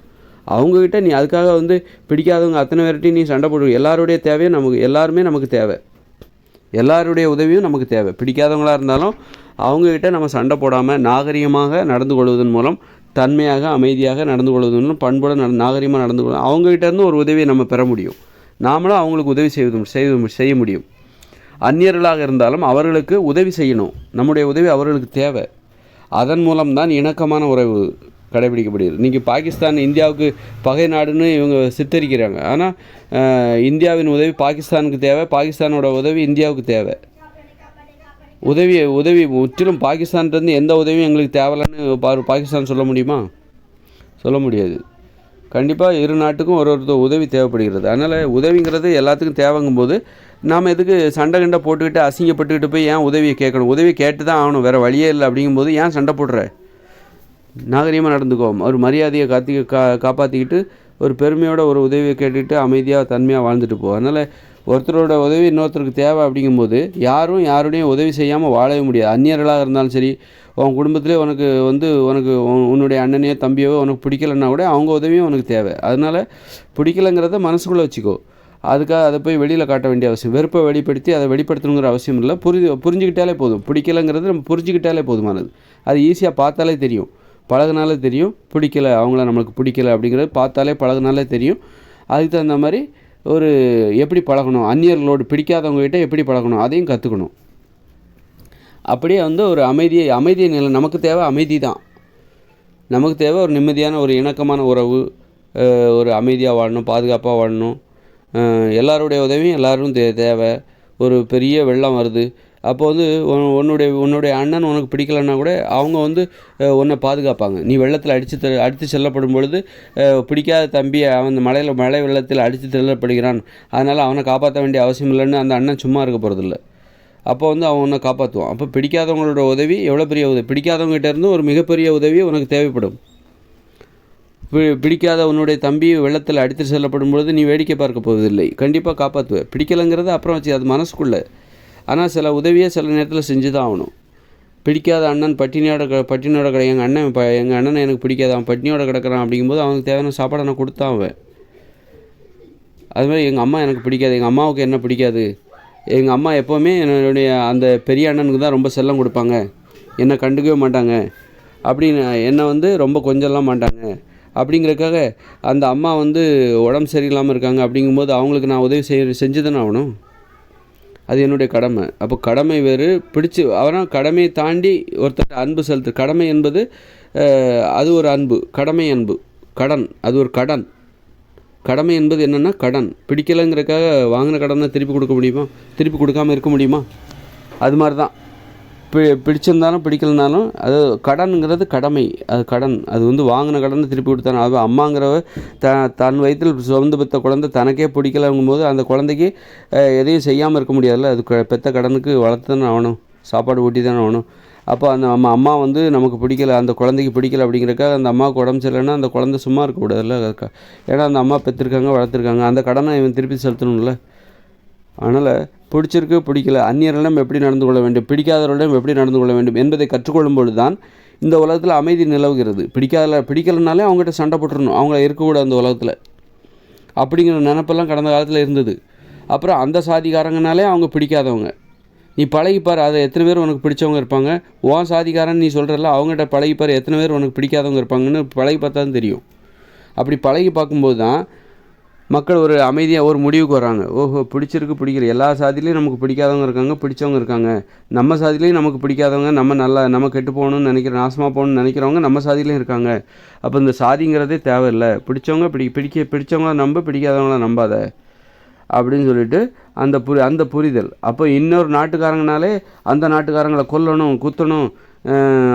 அவங்கக்கிட்ட நீ அதுக்காக பிடிக்காதவங்க அத்தனை பேர்கிட்டையும் நீ சண்டை போடுவீங்க. எல்லாருடைய தேவையும் எல்லாருமே நமக்கு தேவை. எல்லாருடைய உதவியும் நமக்கு தேவை. பிடிக்காதவங்களாக இருந்தாலும் அவங்கக்கிட்ட நம்ம சண்டை போடாமல் நாகரிகமாக நடந்து கொள்வதன் மூலம், தன்மையாக அமைதியாக நடந்து கொள்வதன் மூலம், பண்போடு நாகரிகமாக நடந்து கொள்வது, அவங்ககிட்டேருந்து ஒரு உதவியை நம்ம பெற முடியும். நாமளும் அவங்களுக்கு உதவி செய்ய முடியும். அந்நியர்களாக இருந்தாலும் அவர்களுக்கு உதவி செய்யணும். நம்முடைய உதவி அவர்களுக்கு தேவை. அதன் மூலம்தான் இணக்கமான உறவு கடைபிடிக்கப்படுகிறது. இன்றைக்கி பாகிஸ்தான் இந்தியாவுக்கு பகை நாடுன்னு இவங்க சித்தரிக்கிறாங்க. ஆனால் இந்தியாவின் உதவி பாகிஸ்தானுக்கு தேவை, பாகிஸ்தானோட உதவி இந்தியாவுக்கு தேவை. உதவி முற்றிலும் பாகிஸ்தான்லேருந்து எந்த உதவியும் எங்களுக்கு தேவையில்லைன்னு பாகிஸ்தான் சொல்ல முடியுமா? சொல்ல முடியாது. கண்டிப்பாக இரு நாட்டுக்கும் ஒரு உதவி தேவைப்படுகிறது. அதனால் உதவிங்கிறது எல்லாத்துக்கும் தேவைங்கும்போது நாம் எதுக்கு சண்டை கண்டை போட்டுக்கிட்டு அசிங்கப்பட்டுக்கிட்டு போய் ஏன் உதவியை கேட்கணும்? உதவி கேட்டு தான் ஆகணும், வேறு வழியே இல்லை. அப்படிங்கும்போது ஏன் சண்டை போடுற? நாகரீகமாக நடந்துக்கோம். ஒரு மரியாதையை காப்பாற்றிக்கிட்டு ஒரு பெருமையோட ஒரு உதவியை கேட்டுக்கிட்டு அமைதியாக தன்மையாக வாழ்ந்துட்டு போ. அதனால் ஒருத்தரோட உதவி இன்னொருத்தருக்கு தேவை அப்படிங்கும்போது யாருடையும் உதவி செய்யாமல் வாழவே முடியாது. அந்நியர்களாக இருந்தாலும் சரி, உன் குடும்பத்திலே உனக்கு உன்னுடைய அண்ணனையோ தம்பியோ உனக்கு பிடிக்கலைன்னா கூட அவங்க உதவியும் உனக்கு தேவை. அதனால் பிடிக்கலைங்கிறத மனசுக்குள்ளே வச்சுக்கோ. அதுக்காக அதை போய் வெளியில் காட்ட வேண்டிய அவசியம், வெறுப்பை வெளிப்படுத்தி அதை வெளிப்படுத்தணுங்கிற அவசியம் இல்லை. புரிஞ்சுக்கிட்டாலே போதும். பிடிக்கலைங்கிறது நம்ம புரிஞ்சுக்கிட்டாலே போதுமானது. அது ஈஸியாக பார்த்தாலே தெரியும், பழகுனாலே தெரியும். பிடிக்கலை, அவங்கள நம்மளுக்கு பிடிக்கலை அப்படிங்கிறது பார்த்தாலே பழகுனாலே தெரியும். அதுக்கு தகுந்த மாதிரி எப்படி பழகணும், அந்நியர்களோடு பிடிக்காதவங்ககிட்ட எப்படி பழகணும் அதையும் கற்றுக்கணும். அப்படியே ஒரு அமைதியை நிலை. நமக்கு தேவை அமைதி தான். நமக்கு தேவை ஒரு நிம்மதியான ஒரு இணக்கமான உறவு, ஒரு அமைதியாக வாழணும், பாதுகாப்பாக வாழணும். எல்லாருடைய உதவியும் எல்லாரும் தேவை. ஒரு பெரிய வெள்ளம் வருது, அப்போ உன்னுடைய அண்ணன் உனக்கு பிடிக்கலைன்னா கூட அவங்க உன்னை பாதுகாப்பாங்க. நீ வெள்ளத்தில் அடித்து செல்லப்படும் பொழுது பிடிக்காத தம்பி அவன் மழை வெள்ளத்தில் அடித்து செல்லப்படுகிறான், அதனால் அவனை காப்பாற்ற வேண்டிய அவசியம் இல்லைன்னு அந்த அண்ணன் சும்மா இருக்க போகிறதில்ல. அப்போ அவன் உன்னை காப்பாற்றுவான். அப்போ பிடிக்காதவங்களோட உதவி எவ்வளோ பெரிய உதவி, பிடிக்காதவங்ககிட்ட இருந்து ஒரு மிகப்பெரிய உதவி உனக்கு தேவைப்படும். பிடிக்காத உன்னுடைய தம்பி வெள்ளத்தில் அடித்து செல்லப்படும் பொழுது நீ வேடிக்கை பார்க்க போவதில்லை, கண்டிப்பாக காப்பாற்றுவேன். பிடிக்கலைங்கிறது அப்புறம் வச்சு, அது மனசுக்குள்ளே. ஆனால் சில உதவியை சில நேரத்தில் செஞ்சு தான் ஆகணும். பிடிக்காத அண்ணன் பட்டினியோட கடை, எங்கள் அண்ணனை எனக்கு பிடிக்காது, அவன் பட்டினியோட கிடக்கிறான் அப்படிங்கும்போது அவனுக்கு தேவையான சாப்பாடை நான் கொடுத்தான் அவன். அதுமாதிரி எங்கள் அம்மா எனக்கு பிடிக்காது, எங்கள் அம்மாவுக்கு என்ன பிடிக்காது, எங்கள் அம்மா எப்போவுமே என்னுடைய அந்த பெரிய அண்ணனுக்கு தான் ரொம்ப செல்லம் கொடுப்பாங்க, என்னை கண்டுக்கவே மாட்டாங்க, அப்படின்னு என்னை ரொம்ப கொஞ்சம்லாம் மாட்டாங்க. அப்படிங்கிறதுக்காக அந்த அம்மா உடம்பு சரியில்லாமல் இருக்காங்க அப்படிங்கும்போது அவங்களுக்கு நான் உதவி செஞ்சு தானே ஆகணும். அது என்னுடைய கடமை. அப்போ கடமை வேறு, அவனால் கடமையை தாண்டி ஒருத்தர் அன்பு செலுத்து. கடமை என்பது அது ஒரு அன்பு, கடமை அன்பு. கடன் அது ஒரு கடன். கடமை என்பது என்னென்னா கடன். பிடிக்கலைங்கிறதுக்காக வாங்கின கடன் தான் திருப்பி கொடுக்க முடியுமா? திருப்பி கொடுக்காமல் இருக்க முடியுமா? அது மாதிரி தான் பிடிச்சிருந்தாலும் பிடிக்கலனாலும் அது கடனுங்கிறது கடமை, அது கடன். அது வாங்கின கடனை திருப்பி கொடுத்தானே. அது அம்மாங்கிறவ தன் வயிற்றில் சொந்த பெற்ற குழந்தை தனக்கே பிடிக்கலங்கும் போது அந்த குழந்தைக்கு எதையும் செய்யாமல் இருக்க முடியாதுல்ல. அது பெற்ற கடனுக்கு வளர்த்து தானே ஆகணும், சாப்பாடு ஊட்டி தானே ஆகணும். அப்போ அந்த அம்மா நமக்கு பிடிக்கலை, அந்த குழந்தைக்கு பிடிக்கலை அப்படிங்கிறக்காக அந்த அம்மாவுக்கு உடம்பு சரியில்லைன்னா அந்த குழந்தை சும்மா இருக்கக்கூடாதுல்ல. ஏன்னா அந்த அம்மா பெற்றிருக்காங்க, வளர்த்துருக்காங்க, அந்த கடனை இவன் திருப்பி செலுத்தணும்ல. அதனால் பிடிச்சிருக்கு பிடிக்கல, அந்நியர்களிடம் எப்படி நடந்து கொள்ள வேண்டும், பிடிக்காதவர்களிடம் எப்படி நடந்து கொள்ள வேண்டும் என்பதை கற்றுக்கொள்ளும் பொழுது தான் இந்த உலகத்தில் அமைதி நிலவுகிறது. பிடிக்கலனாலே அவங்ககிட்ட சண்டை போட்டுடணும், அவங்கள இருக்கக்கூடாது அந்த உலகத்தில் அப்படிங்கிற நினப்பெல்லாம் கடந்த காலத்தில் இருந்தது. அப்புறம் அந்த சாதிக்காரங்கனாலே அவங்க பிடிக்காதவங்க. நீ பழகிப்பார், அதை எத்தனை பேர் உனக்கு பிடிச்சவங்க இருப்பாங்க. உன் சாதிக்காரன் நீ சொல்கிறல்ல, அவங்ககிட்ட பழகிப்பார் எத்தனை பேர் உனக்கு பிடிக்காதவங்க இருப்பாங்கன்னு பழகி பார்த்தா தான் தெரியும். அப்படி பழகி பார்க்கும்போது தான் மக்கள் ஒரு அமைதியாக ஒரு முடிவுக்கு வராங்க. ஓஹோ, பிடிச்சிருக்கு பிடிக்கல, எல்லா சாதியிலையும் நமக்கு பிடிக்காதவங்க இருக்காங்க, பிடிச்சவங்க இருக்காங்க. நம்ம சாதியிலையும் நமக்கு பிடிக்காதவங்க, நம்ம கெட்டு போகணும்னு நினைக்கிற, நாசமாக போகணும்னு நினைக்கிறவங்க நம்ம சாதியிலையும் இருக்காங்க. அப்போ இந்த சாதிங்கிறதே தேவையில்லை, பிடிச்சவங்க பிடிச்சவங்கள நம்ப, பிடிக்காதவங்கள நம்பாத அப்படின்னு சொல்லிட்டு அந்த புரிதல். அப்போ இன்னொரு நாட்டுக்காரங்கனாலே அந்த நாட்டுக்காரங்களை கொல்லணும், குத்தணும்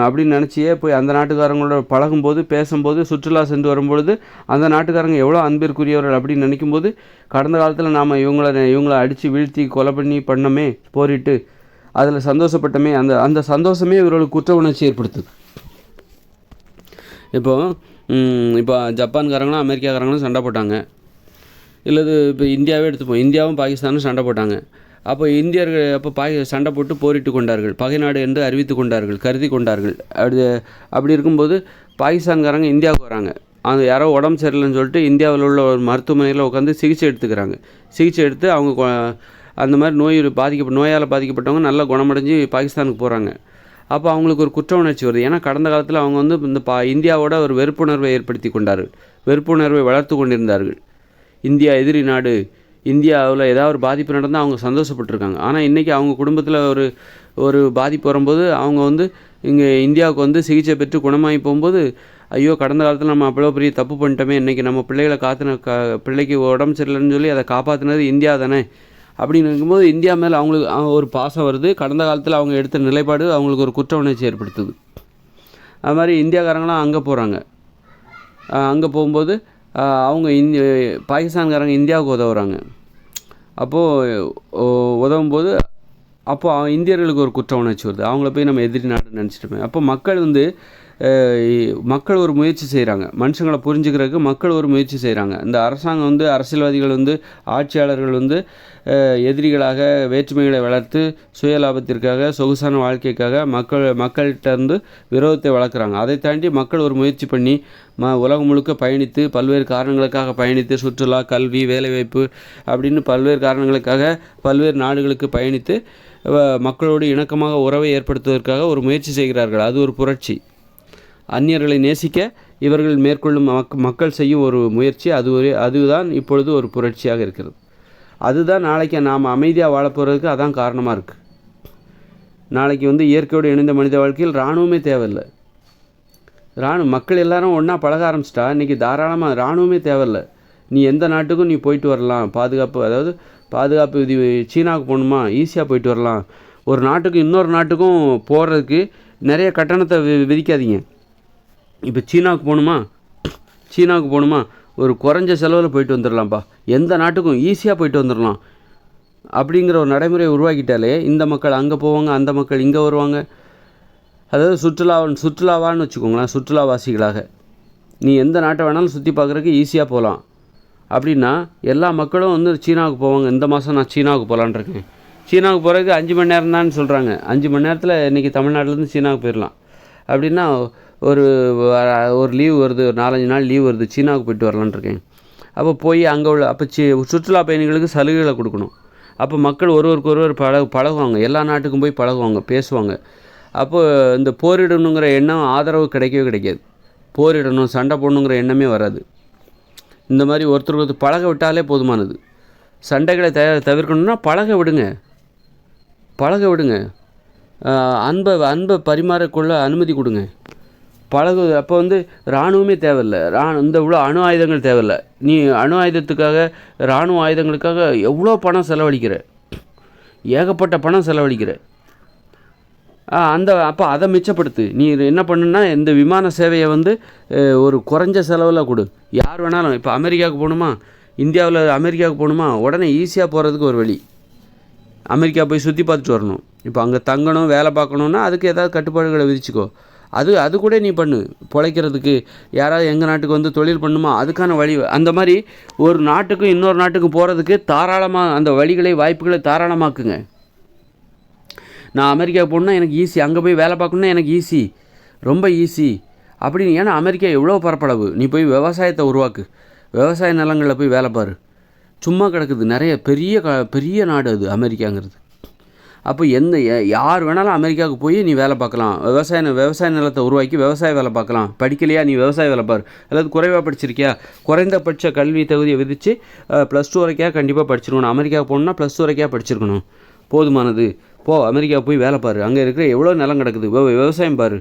அப்படின்னு நினச்சியே போய் அந்த நாட்டுக்காரங்களோட பழகும்போது, பேசும்போது, சுற்றுலா சென்று வரும்பொழுது அந்த நாட்டுக்காரங்க எவ்வளோ அன்பிற்குரியவர்கள் அப்படின்னு நினைக்கும்போது, கடந்த காலத்தில் நாம் இவங்கள அடித்து வீழ்த்தி கொலை பண்ணமே, போரிட்டு அதில் சந்தோஷப்பட்டமே, அந்த சந்தோஷமே இவர்களுக்கு குற்ற உணர்ச்சி ஏற்படுத்துது. இப்போ ஜப்பான்காரங்களும் அமெரிக்காக்காரங்களும் சண்டை போட்டாங்க. இப்போ இந்தியாவே எடுத்துப்போம், இந்தியாவும் பாகிஸ்தானும் சண்டை போட்டாங்க. அப்போ இந்தியர்கள் சண்டை போட்டு போரிட்டு கொண்டார்கள், பகை நாடு என்று கருதி கொண்டார்கள். அப்படி இருக்கும்போது பாகிஸ்தான்காரங்க இந்தியாவுக்கு வராங்க. அந்த யாரோ உடம்பு சரியில்லைன்னு சொல்லிட்டு இந்தியாவில் உள்ள ஒரு மருத்துவமனையில் உட்காந்து சிகிச்சை எடுத்துக்கிறாங்க. சிகிச்சை எடுத்து அவங்க அந்த மாதிரி நோயால் பாதிக்கப்பட்டவங்க நல்லா குணமடைஞ்சு பாகிஸ்தானுக்கு போகிறாங்க. அப்போ அவங்களுக்கு ஒரு குற்ற உணர்ச்சி வருது. ஏன்னா கடந்த காலத்தில் அவங்க இந்த இந்தியாவோட ஒரு வெறுப்புணர்வை ஏற்படுத்தி கொண்டார்கள், வெறுப்புணர்வை வளர்த்து கொண்டிருந்தார்கள். இந்தியா எதிரி நாடு, இந்தியாவில் ஏதாவது ஒரு பாதிப்பு நடந்தால் அவங்க சந்தோஷப்பட்டிருக்காங்க. ஆனால் இன்றைக்கி அவங்க குடும்பத்தில் ஒரு பாதிப்பு வரும்போது அவங்க இங்கே இந்தியாவுக்கு வந்து சிகிச்சை பெற்று குணமாகி போகும்போது, ஐயோ கடந்த காலத்தில் நம்ம அவ்வளோ பெரிய தப்பு பண்ணிட்டோமே, இன்றைக்கி நம்ம பிள்ளைகளை பிள்ளைக்கு உடம்பு சரியில்லைன்னு சொல்லி அதை காப்பாற்றினது இந்தியா தானே அப்படின்னு இருக்கும்போது இந்தியா மேலே அவங்களுக்கு ஒரு பாசம் வருது. கடந்த காலத்தில் அவங்க எடுத்த நிலைப்பாடு அவங்களுக்கு ஒரு குற்ற உணர்ச்சி ஏற்படுத்துது. அது மாதிரி இந்தியாக்காரங்களாம் அங்கே போகிறாங்க. அங்கே போகும்போது அவங்க பாகிஸ்தான்காரங்க இந்தியாவுக்கு உதவுறாங்க. அப்போது உதவும்போது இந்தியர்களுக்கு ஒரு குற்ற உணர்ச்சி வருது. அவங்கள போய் நம்ம எதிரி நாடுன்னு நினச்சிட்டோமே. அப்போ மக்கள் ஒரு முயற்சி செய்கிறாங்க. மனுஷங்களை புரிஞ்சுக்கிறதுக்கு மக்கள் ஒரு முயற்சி செய்கிறாங்க. இந்த அரசாங்கம் வந்து அரசியல்வாதிகள் வந்து ஆட்சியாளர்கள் வந்து எதிரிகளாக வேற்றுமைகளை வளர்த்து சுய லாபத்திற்காக சொகுசான வாழ்க்கைக்காக மக்கள்கிட்ட இருந்து விரோதத்தை வளர்க்குறாங்க. அதை தாண்டி மக்கள் ஒரு முயற்சி பண்ணி உலகம் முழுக்க பயணித்து பல்வேறு காரணங்களுக்காக பயணித்து சுற்றுலா, கல்வி, வேலைவாய்ப்பு அப்படின்னு பல்வேறு காரணங்களுக்காக பல்வேறு நாடுகளுக்கு பயணித்து மக்களோடு இணக்கமாக உறவை ஏற்படுத்துவதற்காக ஒரு முயற்சி செய்கிறார்கள். அது ஒரு புரட்சி. அந்நியர்களை நேசிக்க இவர்கள் மேற்கொள்ளும் மக்கள் செய்யும் ஒரு முயற்சி, அதுதான் இப்பொழுது ஒரு புரட்சியாக இருக்கிறது. அதுதான் நாளைக்கு நாம் அமைதியாக வாழப்போகிறதுக்கு அதான் காரணமாக இருக்குது. நாளைக்கு வந்து இயற்கையோடு இணைந்த மனித வாழ்க்கையில் இராணுவமே தேவையில்லை. மக்கள் எல்லாரும் ஒன்றா பழக ஆரம்பிச்சிட்டா இன்றைக்கி தாராளமாக இராணுவமே தேவையில்லை. நீ எந்த நாட்டுக்கும் நீ போயிட்டு வரலாம். பாதுகாப்பு விதி சீனாவுக்கு போகணுமா, ஈஸியாக போயிட்டு வரலாம். ஒரு நாட்டுக்கு இன்னொரு நாட்டுக்கும் போகிறதுக்கு நிறைய கட்டணத்தை விதிக்காதீங்க. இப்போ சீனாவுக்கு போகணுமா ஒரு குறைஞ்ச செலவில் போயிட்டு வந்துடலாம்ப்பா. எந்த நாட்டுக்கும் ஈஸியாக போயிட்டு வந்துடலாம் அப்படிங்கிற ஒரு நடைமுறையை உருவாக்கிட்டாலே இந்த மக்கள் அங்கே போவாங்க, அந்த மக்கள் இங்கே வருவாங்க. அதாவது சுற்றுலாவான்னு வச்சுக்கோங்களேன். சுற்றுலாவாசிகளாக நீ எந்த நாட்டை வேணாலும் சுற்றி பார்க்குறதுக்கு ஈஸியாக போகலாம் அப்படின்னா எல்லா மக்களும் வந்து சீனாவுக்கு போவாங்க. இந்த மாதம் நான் சீனாவுக்கு போகலான்னு இருக்கேன். சீனாவுக்கு போகிறதுக்கு 5 மணி நேரம் தான் சொல்கிறாங்க. 5 மணி நேரத்தில் இன்றைக்கி தமிழ்நாட்டிலேருந்து சீனாவுக்கு போயிடலாம். அப்படின்னா ஒரு லீவ் வருது, ஒரு 4-5 நாள் லீவ் வருது, சீனாவுக்கு போயிட்டு வரலான்னு இருக்கேன். அப்போ போய் அங்கே உள்ள சுற்றுலா பயணிகளுக்கு சலுகைகளை கொடுக்கணும். அப்போ மக்கள் ஒருவருக்கு ஒருவர் பழகுவாங்க. எல்லா நாட்டுக்கும் போய் பழகுவாங்க, பேசுவாங்க. அப்போது இந்த போரிடணுங்கிற எண்ணம் ஆதரவு கிடைக்காது. போரிடணும், சண்டை போடணுங்கிற எண்ணமே வராது. இந்த மாதிரி ஒருத்தருக்கு பழக விட்டாலே போதுமானது. சண்டைகளை தவிர்க்கணும்னா பழக விடுங்க. அன்பை பரிமாறக்குள்ள அனுமதி கொடுங்க. அப்போ வந்து இராணுவமே தேவையில்லை. இவ்வளோ அணு ஆயுதங்கள் தேவையில்லை. நீ அணு ஆயுதத்துக்காக இராணுவ ஆயுதங்களுக்காக எவ்வளோ பணம் செலவழிக்கிற, ஏகப்பட்ட பணம் செலவழிக்கிற. அப்போ அதை மிச்சப்படுத்து. நீ என்ன பண்ணுன்னா இந்த விமான சேவையை வந்து ஒரு குறைஞ்ச செலவில் கொடு. யார் வேணாலும் இப்போ அமெரிக்காவுக்கு போகணுமா, இந்தியாவில் அமெரிக்காவுக்கு போகணுமா, உடனே ஈஸியாக போகிறதுக்கு ஒரு வழி. அமெரிக்கா போய் சுற்றி பார்த்துட்டு வரணும். இப்போ அங்கே தங்கணும், வேலை பார்க்கணுன்னா அதுக்கு ஏதாவது கட்டுப்பாடுகளை விதிச்சுக்கோ. அது கூட நீ பண்ணு. பிழைக்கிறதுக்கு யாராவது எங்கள் நாட்டுக்கு வந்து தொழில் பண்ணுமா, அதுக்கான வழி. அந்த மாதிரி ஒரு நாட்டுக்கும் இன்னொரு நாட்டுக்கும் போகிறதுக்கு தாராளமாக அந்த வாய்ப்புகளை தாராளமாக்குங்க. நான் அமெரிக்காவுக்கு போகணுன்னா எனக்கு ஈஸி, அங்கே போய் வேலை பார்க்கணுன்னா எனக்கு ஈஸி, ரொம்ப ஈஸி அப்படின்னு. ஏன்னா அமெரிக்கா எவ்வளோ பரப்பளவு. நீ போய் விவசாயத்தை உருவாக்கு, விவசாய நிலங்களில் போய் வேலை பாரு. சும்மா கிடக்குது நிறைய பெரிய நாடு அது அமெரிக்காங்கிறது. அப்போ யார் வேணாலும் அமெரிக்காவுக்கு போய் நீ வேலை பார்க்கலாம். விவசாய நிலத்தை உருவாக்கி விவசாய வேலை பார்க்கலாம். படிக்கலையா, நீ விவசாய வேலை பாரு. அல்லது குறைவாக படிச்சிருக்கியா, குறைந்தபட்ச கல்வி தகுதியை விதித்து +2 வரைக்கும் கண்டிப்பாக படிச்சிருக்கணும். அமெரிக்காவுக்கு போகணுன்னா +2 வரைக்கும் படிச்சிருக்கணும். போதுமானது. அமெரிக்கா போய் வேலை பாரு. அங்கே இருக்கிற எவ்வளோ நிலம் கிடக்குது, விவசாயம் பாரு.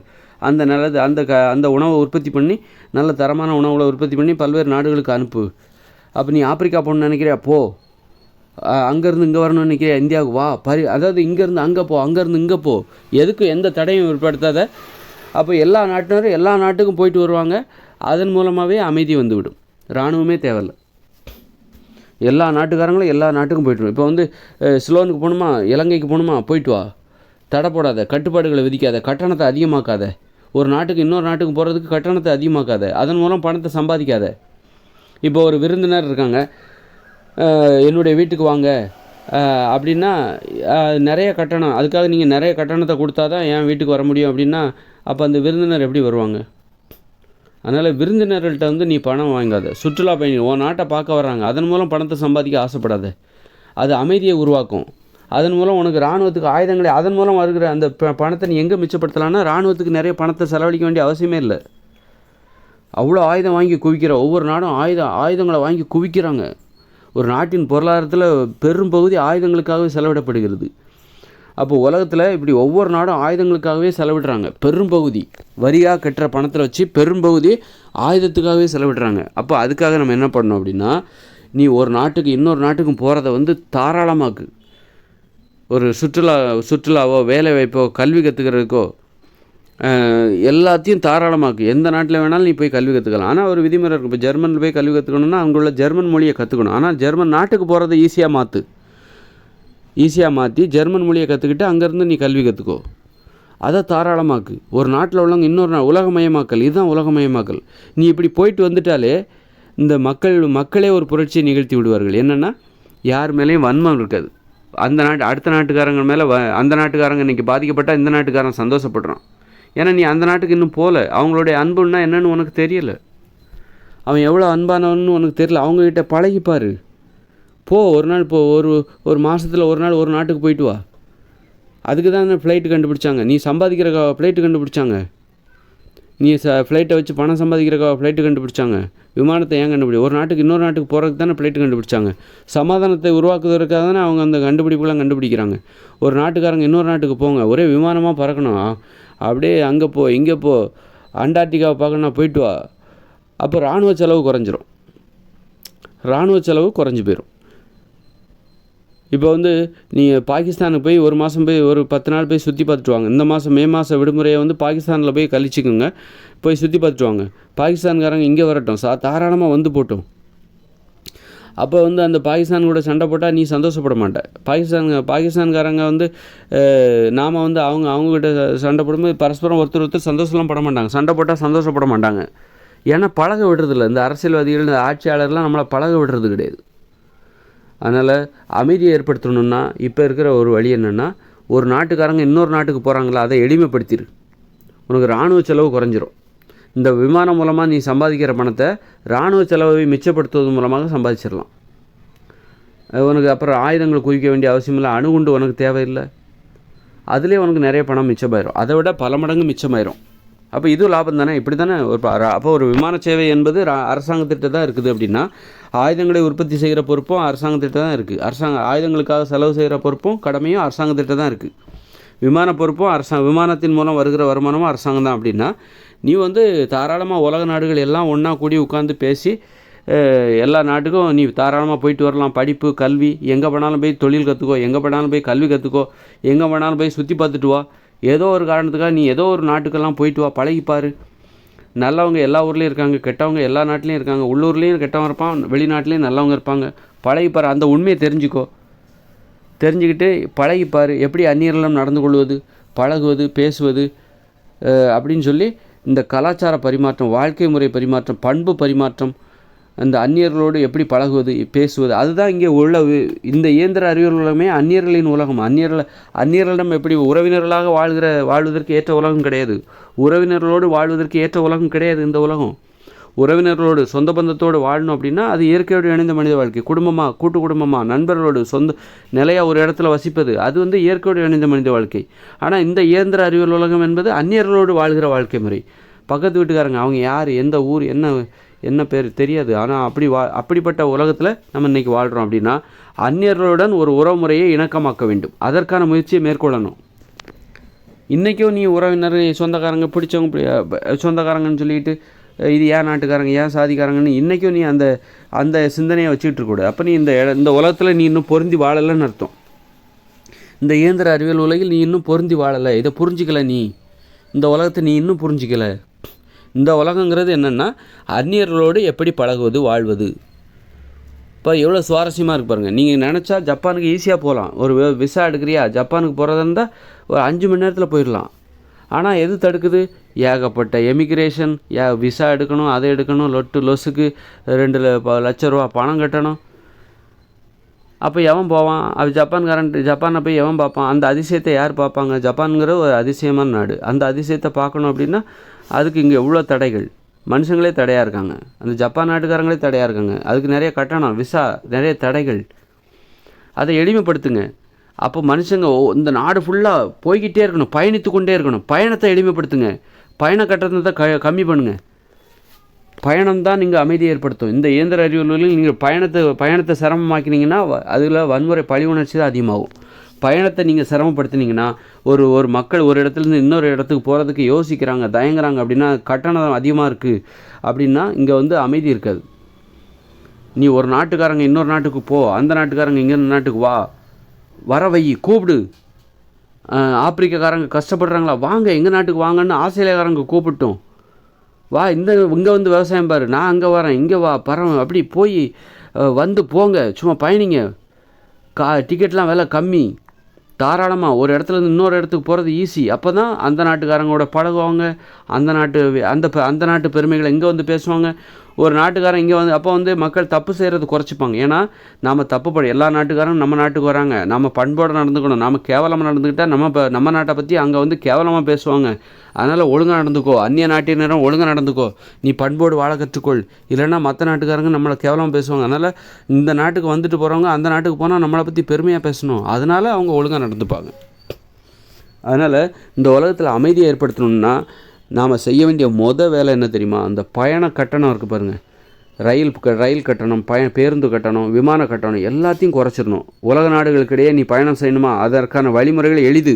அந்த நிலத்தை அந்த உணவை உற்பத்தி பண்ணி நல்ல தரமான உணவுகளை உற்பத்தி பண்ணி பல்வேறு நாடுகளுக்கு அனுப்பு. அப்போ நீ ஆப்பிரிக்கா போகணுன்னு நினைக்கிறியா, அங்கேருந்து இங்கே வரணும்னு நினைக்கிறியா, இந்தியாவுக்கு வா. அதாவது இங்கேருந்து அங்கே அங்கேருந்து இங்கே எதுக்கு எந்த தடையும் ஏற்படுத்தாத. அப்போ எல்லா நாட்டினரும் எல்லா நாட்டுக்கும் போயிட்டு வருவாங்க. அதன் மூலமாகவே அமைதி வந்துவிடும். இராணுவமே தேவையில்லை. எல்லா நாட்டுக்காரங்களும் எல்லா நாட்டுக்கும் போய்ட்டு. இப்போ வந்து சிலோனுக்கு போகணுமா, இலங்கைக்கு போகணுமா, போயிட்டு வா. தடை போடாத, கட்டுப்பாடுகளை விதிக்காத, கட்டணத்தை அதிகமாக்காத. ஒரு நாட்டுக்கு இன்னொரு நாட்டுக்கு போகிறதுக்கு கட்டணத்தை அதிகமாக்காத, அதன் மூலம் பணத்தை சம்பாதிக்காத. இப்போ ஒரு விருந்தினர் இருக்காங்க, என்னுடைய வீட்டுக்கு வாங்க அப்படின்னா நிறைய கட்டணம், அதுக்காக நீங்கள் நிறைய கட்டணத்தை கொடுத்தா தான் என் வீட்டுக்கு வர முடியும் அப்படின்னா அப்போ அந்த விருந்தினர் எப்படி வருவாங்க? அதனால் விருந்தினர்கள்ட்ட வந்து நீ பணம் வாங்காத. சுற்றுலா பயணி உன் நாட்டை பார்க்க வர்றாங்க, அதன் மூலம் பணத்தை சம்பாதிக்க ஆசைப்படாத. அது அமைதியை உருவாக்கும். அதன் மூலம் உனக்கு இராணுவத்துக்கு ஆயுதங்களை, அதன் மூலம் வருகிற அந்த பணத்தை நீ எங்கே மிச்சப்படுத்தலான்னா இராணுவத்துக்கு நிறைய பணத்தை செலவழிக்க வேண்டிய அவசியமே இல்லை. அவ்வளோ ஆயுதம் வாங்கி குவிக்கிற ஒவ்வொரு நாடும் ஆயுதங்களை வாங்கி குவிக்கிறாங்க. ஒரு நாட்டின் பொருளாதாரத்தில் பெரும் பகுதி ஆயுதங்களுக்காகவே செலவிடப்படுகிறது. அப்போ உலகத்தில் இப்படி ஒவ்வொரு நாடும் ஆயுதங்களுக்காகவே செலவிடுறாங்க. பெரும்பகுதி வரியாக கட்டுற பணத்தில் வச்சு பெரும்பகுதி ஆயுதத்துக்காகவே செலவிடுறாங்க. அப்போ அதுக்காக நம்ம என்ன பண்ணணும் அப்படின்னா, நீ ஒரு நாட்டுக்கு இன்னொரு நாட்டுக்கும் போகிறத தாராளமாக்கு. ஒரு சுற்றுலாவோ வேலை வாய்ப்போ கல்வி கற்றுக்கிறதுக்கோ எல்லாத்தையும் தாராளமாக்கு. எந்த நாட்டில் வேணாலும் நீ போய் கல்வி கற்றுக்கலாம். ஆனால் ஒரு விதிமுறை இருக்கும். இப்போ ஜெர்மனில் போய் கல்வி கற்றுக்கணுன்னா அங்குள்ள ஜெர்மன் மொழியை கற்றுக்கணும். ஆனால் ஜெர்மன் நாட்டுக்கு போகிறத ஈஸியாக மாற்றி ஜெர்மன் மொழியை கற்றுக்கிட்டு அங்கேருந்து நீ கல்வி கற்றுக்கோ. அதை தாராளமாக்கு. ஒரு நாட்டில் உள்ளவங்க இன்னொரு உலகமயமாக்கல். இதுதான் உலகமயமாக்கல். நீ இப்படி போயிட்டு வந்துட்டாலே இந்த மக்களே ஒரு புரட்சியை நிகழ்த்தி விடுவார்கள். என்னென்னா, யார் மேலேயும் வன்மம் இருக்காது. அடுத்த நாட்டுக்காரங்க மேலே அந்த நாட்டுக்காரங்க இன்றைக்கி பாதிக்கப்பட்டால் இந்த நாட்டுக்காரன் சந்தோஷப்படுறான். ஏன்னா நீ அந்த நாட்டுக்கு இன்னும் போகல. அவங்களுடைய அன்புன்னா என்னென்னு உனக்கு தெரியலை. அவன் எவ்வளோ அன்பானவன்னு உனக்கு தெரியல. அவங்கக்கிட்ட பழகிப்பார். ஒரு நாள் ஒரு மாதத்தில் ஒரு நாள் ஒரு நாட்டுக்கு போயிட்டு வா. அதுக்கு தான் ஃப்ளைட்டு கண்டுபிடிச்சாங்க. நீ சம்பாதிக்கிறக்கா ஃப்ளைட்டு கண்டுபிடிச்சாங்க. நீ ஃப்ளைட்டை வச்சு பணம் சம்பாதிக்கிறக்கா ஃப்ளைட்டு கண்டுபிடிச்சாங்க. விமானத்தை ஏன் ஒரு நாட்டுக்கு இன்னொரு நாட்டுக்கு போகிறதுக்கு தானே ஃப்ளைட்டு கண்டுபிடிச்சாங்க. சமாதானத்தை உருவாக்குவதற்காக தானே அவங்க அந்த கண்டுபிடிப்புலாம் கண்டுபிடிக்கிறாங்க. ஒரு நாட்டுக்காரங்க இன்னொரு நாட்டுக்கு போங்க, ஒரே விமானமாக பறக்கணும், அப்படியே அங்கே போ இங்கே போ, அண்டார்டிகாவை பார்க்கணுன்னா போயிட்டு வா. அப்போ இராணுவ செலவு குறைஞ்சி போயிடும். இப்போ நீங்கள் பாகிஸ்தானுக்கு போய் ஒரு மாதம் போய் ஒரு 10 நாள் போய் சுற்றி பார்த்துட்டு வாங்க. இந்த மாதம் மே மாத விடுமுறையை பாகிஸ்தானில் போய் கழிச்சிக்குங்க. போய் சுற்றி பார்த்துட்டு வாங்க. பாகிஸ்தான்காரங்க இங்கே வரட்டும், தாராளமாக போட்டோம். அப்போ அந்த பாகிஸ்தான் கூட சண்டை போட்டால் நீ சந்தோஷப்பட மாட்டேன். பாகிஸ்தான்காரங்க நாம் அவங்கக்கிட்ட சண்டை போடும்போது பரஸ்பரம் ஒருத்தர் சந்தோஷம்லாம் பட மாட்டாங்க. சண்டை போட்டால் சந்தோஷப்பட மாட்டாங்க. ஏன்னா பழக விடுறதில்ல. இந்த அரசியல்வாதிகள், இந்த ஆட்சியாளர்லாம் நம்மளை பழக விடுறது கிடையாது. அதனால் அமைதியை ஏற்படுத்தணுன்னா இப்போ இருக்கிற ஒரு வழி என்னென்னா, ஒரு நாட்டுக்காரங்க இன்னொரு நாட்டுக்கு போகிறாங்களா, அதை எளிமைப்படுத்திடு. உனக்கு இராணுவ செலவு குறைஞ்சிரும். இந்த விமானம் மூலமாக நீ சம்பாதிக்கிற பணத்தை இராணுவ செலவை மிச்சப்படுத்துவது மூலமாக சம்பாதிச்சிடலாம். உனக்கு அப்புறம் ஆயுதங்கள் குவிக்க வேண்டிய அவசியம் இல்லை. அணுகுண்டு உனக்கு தேவையில்லை. அதுலேயே உனக்கு நிறைய பணம் மிச்சமாயிரும். அதை விட பல மடங்கு மிச்சமாயிரும். அப்போ இது லாபம் தானே. இப்படி தானே அப்போ ஒரு விமான சேவை என்பது அரசாங்கத்திட்ட தான் இருக்குது. அப்படின்னா ஆயுதங்களை உற்பத்தி செய்கிற பொறுப்பும் அரசாங்கத்திட்ட தான் இருக்குது. ஆயுதங்களுக்காக செலவு செய்கிற பொறுப்பும் கடமையும் அரசாங்கத்திட்ட தான் இருக்குது. விமான பொறுப்பும் விமானத்தின் மூலம் வருகிற வருமானமும் அரசாங்கம் தான். அப்படின்னா நீ தாராளமாக உலக நாடுகள் எல்லாம் ஒன்றா கூடி உட்காந்து பேசி எல்லா நாட்டுக்கும் நீ தாராளமாக போயிட்டு வரலாம். படிப்பு, கல்வி, எங்கே வேணாலும் போய் தொழில் கற்றுக்கோ, எங்கே வேணாலும் போய் கல்வி கற்றுக்கோ, எங்கே வேணாலும் போய் சுற்றி பார்த்துட்டு வா. ஏதோ ஒரு காரணத்துக்காக நீ ஏதோ ஒரு நாட்டுக்கெல்லாம் போயிட்டு வா, பழகிப்பார். நல்லவங்க எல்லா ஊர்லேயும் இருக்காங்க, கெட்டவங்க எல்லா நாட்டிலையும் இருக்காங்க. உள்ளூர்லேயும் கெட்டவங்க இருப்பான், வெளிநாட்டிலையும் நல்லவங்க இருப்பாங்க. பழகிப்பார். அந்த உண்மையை தெரிஞ்சுக்கிட்டு பழகிப்பார். எப்படி அந்நியரிடம் நடந்து கொள்வது, பழகுவது, பேசுவது அப்படின்னு சொல்லி இந்த கலாச்சார பரிமாற்றம், வாழ்க்கை முறை பரிமாற்றம், பண்பு பரிமாற்றம், அந்த அந்நியர்களோடு எப்படி பழகுவது, பேசுவது, அதுதான் இங்கே உள்ள இந்த இயந்திர அறிவியல் உலகமே அந்நியர்களின் உலகம். அந்நியர்களிடம் எப்படி உறவினர்களாக வாழ்வதற்கு ஏற்ற உலகம் கிடையாது. உறவினர்களோடு வாழ்வதற்கு ஏற்ற உலகம் கிடையாது இந்த உலகம். உறவினர்களோடு சொந்த பந்தத்தோடு வாழணும் அப்படின்னா அது இயற்கையோடு இணைந்த மனித வாழ்க்கை. குடும்பமாக, கூட்டு குடும்பமாக, நண்பர்களோடு நிலையாக ஒரு இடத்துல வசிப்பது, அது இயற்கையோடு இணைந்த மனித வாழ்க்கை. ஆனால் இந்த இயந்திர அறிவியல் உலகம் என்பது அந்நியர்களோடு வாழ்கிற வாழ்க்கை முறை. பக்கத்து வீட்டுக்காரங்க, அவங்க யார், எந்த ஊர், என்ன பேர் தெரியாது. ஆனால் அப்படிப்பட்ட உலகத்தில் நம்ம இன்றைக்கி வாழ்கிறோம். அப்படின்னா அந்நியர்களுடன் ஒரு உறவுமுறையை இணக்கமாக்க வேண்டும். அதற்கான முயற்சியை மேற்கொள்ளணும். இன்றைக்கும் நீ உறவினர், சொந்தக்காரங்க, பிடிச்சவங்க, சொந்தக்காரங்கன்னு சொல்லிட்டு இது ஏன் நாட்டுக்காரங்க, ஏன் சாதிக்காரங்கன்னு இன்றைக்கும் நீ அந்த சிந்தனையை வச்சுக்கிட்டு இருக்கக்கூடாது. அப்போ நீ இந்த உலகத்தில் நீ இன்னும் பொருந்தி வாழலைன்னு அர்த்தம். இந்த இயந்திர அறிவியல் உலகில் நீ இன்னும் பொருந்தி வாழலை. இதை புரிஞ்சிக்கலை. நீ இந்த உலகத்தை நீ இன்னும் புரிஞ்சிக்கலை. இந்த உலகங்கிறது என்னென்னா அந்நியர்களோடு எப்படி பழகுவது, வாழ்வது. இப்போ எவ்வளோ சுவாரஸ்யமாக இருக்கு பாருங்கள். நீங்கள் நினச்சா ஜப்பானுக்கு ஈஸியாக போகலாம். ஒரு விசா எடுக்கிறியா, ஜப்பானுக்கு போகிறதா இருந்தால் ஒரு 5 மணி நேரத்தில் போயிடலாம். ஆனால் எது தடுக்குது? ஏகப்பட்ட எமிக்ரேஷன், விசா எடுக்கணும், அதை எடுக்கணும், லொசுக்கு 2 லட்ச ரூபா பணம் கட்டணும். அப்போ எவன் போவான்? அது ஜப்பானை போய் எவன் பார்ப்பான்? அந்த அதிசயத்தை யார் பார்ப்பாங்க? ஜப்பானுங்கிற ஒரு அதிசயமான நாடு. அந்த அதிசயத்தை பார்க்கணும் அப்படின்னா அதுக்கு இங்கே எவ்வளோ தடைகள். மனுஷங்களே தடையாக இருக்காங்க, அந்த ஜப்பான் நாட்டுக்காரங்களே தடையாக இருக்காங்க. அதுக்கு நிறைய கட்டணம், விசா, நிறைய தடைகள். அதை எளிமைப்படுத்துங்க. அப்போ மனுஷங்க இந்த நாடு ஃபுல்லாக போய்கிட்டே இருக்கணும், பயணித்து கொண்டே இருக்கணும். பயணத்தை எளிமைப்படுத்துங்க. பயண கட்டணத்தை கம்மி பண்ணுங்கள். பயணம் தான் நீங்கள் அமைதியை ஏற்படுத்தும். இந்த இயந்திர அறிவியலில் நீங்கள் பயணத்தை சிரமமாக்கினீங்கன்னா அதில் வன்முறை, பழி உணர்ச்சி தான் அதிகமாகும். பயணத்தை நீங்கள் சிரமப்படுத்தினீங்கன்னா ஒரு மக்கள் ஒரு இடத்துலேருந்து இன்னொரு இடத்துக்கு போகிறதுக்கு யோசிக்கிறாங்க, தயங்குறாங்க அப்படின்னா, கட்டணம் அதிகமாக இருக்குது அப்படின்னா இங்கே வந்து அமைதி இருக்காது. நீ ஒரு நாட்டுக்காரங்க இன்னொரு நாட்டுக்கு போ, அந்த நாட்டுக்காரங்க இங்கே நாட்டுக்கு வா, வர வை, கூப்பிடு. ஆப்பிரிக்காக்காரங்க கஷ்டப்படுறாங்களா, வாங்க எங்கள் நாட்டுக்கு வாங்கன்னு ஆஸ்திரேலியாக்காரங்க கூப்பிட்டோம். வா இங்கே வந்து விவசாயம் பாரு, நான் அங்கே வரேன், இங்கே வா பரவ, அப்படி போய் வந்து போங்க, சும்மா பயணிங்க, டிக்கெட்லாம் விலை கம்மி, தாராளமாக ஒரு இடத்துலேருந்து இன்னொரு இடத்துக்கு போகிறது ஈஸி. அப்போ தான் அந்த நாட்டுக்காரங்களோட பழகுவாங்க, அந்த நாட்டு பெருமைகளை இங்கே வந்து பேசுவாங்க. ஒரு நாட்டுக்காரன் இங்கே வந்து அப்போ வந்து மக்கள் தப்பு செய்கிறது குறைச்சிப்பாங்க. ஏன்னா நம்ம எல்லா நாட்டுக்காரரும் நம்ம நாட்டுக்கு வராங்க, நம்ம பண்போடு நடந்துக்கணும். நம்ம கேவலமாக நடந்துக்கிட்டால் நம்ம நாட்டை பற்றி அங்கே வந்து கேவலமாக பேசுவாங்க. அதனால் ஒழுங்காக நடந்துக்கோ, அந்நிய நாட்டினரும் ஒழுங்காக நடந்துக்கோ, நீ பண்போடு வாழ கற்றுக்கொள், இல்லைன்னா மற்ற நாட்டுக்காரங்க நம்மளை கேவலமாக பேசுவாங்க. அதனால் இந்த நாட்டுக்கு வந்துட்டு போகிறவங்க அந்த நாட்டுக்கு போனால் நம்மளை பற்றி பெருமையாக பேசணும், அதனால் அவங்க ஒழுங்காக நடந்துப்பாங்க. அதனால் இந்த உலகத்தில் அமைதியை ஏற்படுத்தணும்னா நாம் செய்ய வேண்டிய வேலை என்ன தெரியுமா? அந்த பயண கட்டணம் இருக்குது பாருங்கள், ரயில் கட்டணம், பேருந்து கட்டணம், விமான கட்டணம் எல்லாத்தையும் குறைச்சிடணும். உலக நாடுகளுக்கிடையே நீ பயணம் செய்யணுமா, அதற்கான வழிமுறைகள் எளிது.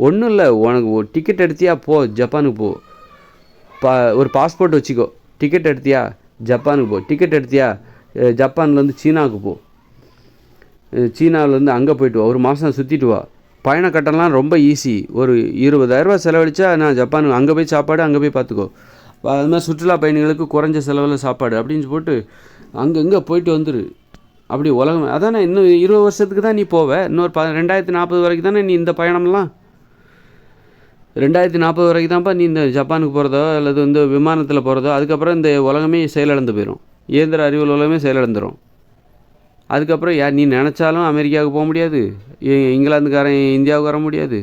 ஒன்றும் இல்லை, உனக்கு ஒரு டிக்கெட் எடுத்தியா போ, ஜப்பானுக்கு போ, ஒரு பாஸ்போர்ட் வச்சுக்கோ, டிக்கெட் எடுத்தியா ஜப்பானுக்கு போ, டிக்கெட் எடுத்தியா ஜப்பான்லேருந்து சீனாவுக்கு போ, சீனாவிலேருந்து அங்கே போய்ட்டு வா, ஒரு மாதம் சுற்றிட்டு வா. பயண கட்டணம்லாம் ரொம்ப ஈஸி. ஒரு 20,000 செலவழித்தா நான் ஜப்பானுக்கு அங்கே போய் சாப்பாடு அங்கே போய் பார்த்துக்கோ. அது மாதிரி சுற்றுலா பயணிகளுக்கு குறைஞ்ச செலவில் சாப்பாடு அப்படின்னு போட்டு அங்கங்கே போயிட்டு வந்துரு. அப்படி உலகம் அதானே, இன்னும் 20 வருஷத்துக்கு தான் நீ போவ, இன்னொரு 2040 வரைக்கும் தானே நீ இந்த பயணம்லாம். 2040 வரைக்கும் தான்ப்பா நீ இந்த ஜப்பானுக்கு போகிறதோ அல்லது வந்து விமானத்தில் போகிறதோ. அதுக்கப்புறம் இந்த உலகமே செயலிழந்து போயிடும், இயந்திர அறிவியல் உலகமே செயலிழந்துடும். அதுக்கப்புறம் நீ நினச்சாலும் அமெரிக்காவுக்கு போக முடியாது, இங்கிலாந்துக்காரன் இந்தியாவுக்கு வர முடியாது,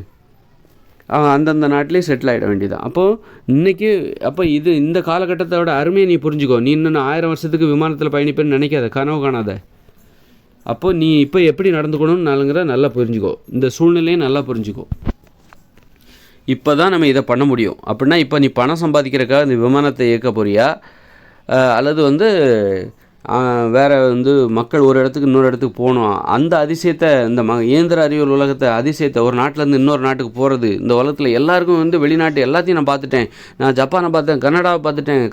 அவன் அந்தந்த நாட்டிலே செட்டில் ஆகிட வேண்டியதான். அப்போ இந்த காலகட்டத்தோட அருமையை நீ புரிஞ்சுக்கோ. நீ இன்னும் 1000 வருஷத்துக்கு விமானத்தில் பயணிப்பேன்னு நினைக்காத, கனவு காணாத. அப்போது நீ இப்போ எப்படி நடந்துக்கணும்னுங்கிற நல்லா புரிஞ்சுக்கோ, இந்த சூழ்நிலையை நல்லா புரிஞ்சுக்கோ. இப்போ தான் நம்ம இதை பண்ண முடியும். அப்படின்னா இப்போ நீ பணம் சம்பாதிக்கிறதுக்காக இந்த விமானத்தை இயக்க போறியா, அல்லது வந்து வேறு வந்து மக்கள் ஒரு இடத்துக்கு இன்னொரு இடத்துக்கு போகணும், அந்த அதிசயத்தை, இந்த இயந்திர அறிவியல் உலகத்தை அதிசயத்தை, ஒரு நாட்டிலேருந்து இன்னொரு நாட்டுக்கு போகிறது. இந்த உலகத்தில் எல்லாருக்கும் வந்து வெளிநாட்டு எல்லாத்தையும் நான் பார்த்துட்டேன், நான் ஜப்பானை பார்த்தேன், கர்நாடகாவை பார்த்துட்டேன்,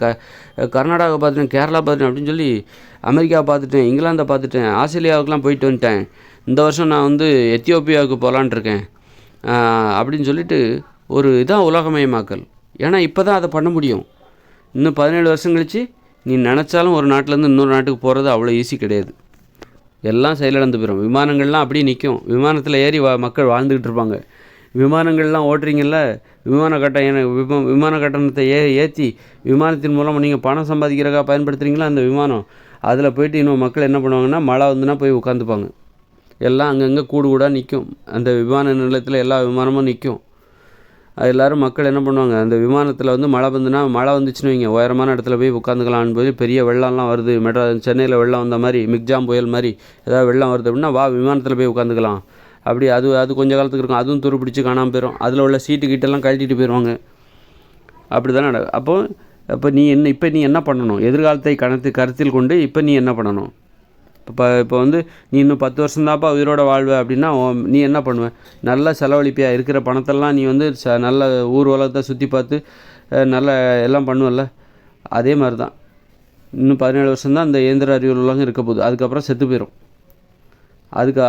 கர்நாடகாவை பார்த்துட்டேன், கேரளா பார்த்துட்டேன் அப்படின்னு சொல்லி அமெரிக்காவை பார்த்துட்டேன், இங்கிலாந்தை பார்த்துட்டேன், ஆஸ்திரேலியாவுக்குலாம் போயிட்டு வந்துட்டேன், இந்த வருஷம் நான் வந்து எத்தியோப்பியாவுக்கு போகலான் இருக்கேன் அப்படின்னு சொல்லிட்டு ஒரு இதான் உலகமயமாக்கல். ஏன்னா இப்போ தான் அதை பண்ண முடியும். இன்னும் 17 வருஷம் கழித்து நீ நினச்சாலும் ஒரு நாட்டிலேருந்து இன்னொரு நாட்டுக்கு போகிறது அவ்வளோ ஈஸி கிடையாது, எல்லாம் செயலிழந்து போயிடும். விமானங்கள்லாம் அப்படியே நிற்கும், விமானத்தில் ஏறி மக்கள் வாழ்ந்துக்கிட்டு இருப்பாங்க. விமானங்கள்லாம் ஓட்டுறீங்கல்ல, விமான கட்டணத்தை ஏற்றி விமானத்தின் மூலம் நீங்கள் பணம் சம்பாதிக்கிறக்காக பயன்படுத்துகிறீங்களா அந்த விமானம், அதில் போயிட்டு இன்னும் மக்கள் என்ன பண்ணுவாங்கன்னா மழை வந்துன்னா போய் உட்காந்துப்பாங்க. எல்லாம் அங்கங்கே கூடாக நிற்கும், அந்த விமான நிலையத்தில் எல்லா விமானமும் நிற்கும். எல்லோரும் மக்கள் என்ன பண்ணுவாங்க, அந்த விமானத்தில் வந்து மழை வந்துச்சுன்னு வைங்க, உயரமான இடத்துல போய் உட்காந்துக்கலான்னு போய் பெரிய வெள்ளம்லாம் வருது, சென்னையில் வெள்ளம் வந்த மாதிரி, மிக்ஜாம் புயல் மாதிரி ஏதாவது வெள்ளம் வருது அப்படின்னா வா விமானத்தில் போய் உட்காந்துக்கலாம். அப்படி அது கொஞ்சம் காலத்துக்கு இருக்கும், அதுவும் துரு பிடிச்சி காணாமல் போயிடும், அதில் உள்ள சீட்டு கிட்டெல்லாம் கழட்டிட்டு போயிடுவாங்க. அப்படி தானே நடக்கும். அப்போ நீ என்ன பண்ணணும், எதிர்காலத்தை கருத்தில் கொண்டு இப்போ நீ என்ன பண்ணணும். இப்போ வந்து நீ இன்னும் 10 வருஷம்தான்ப்பா உயிரோட வாழ்வ அப்படின்னா நீ என்ன பண்ணுவ, நல்லா செலவழிப்பியா, இருக்கிற பணத்தெல்லாம் நீ வந்து நல்ல ஊர் உலகத்தை சுற்றி பார்த்து நல்ல எல்லாம் பண்ணுவல்ல. அதே மாதிரி தான் இன்னும் 17 வருஷம்தான் இந்த இயந்திர அறிவியல் உலகம் இருக்க போகுது, அதுக்கப்புறம் செத்து போயிடும்.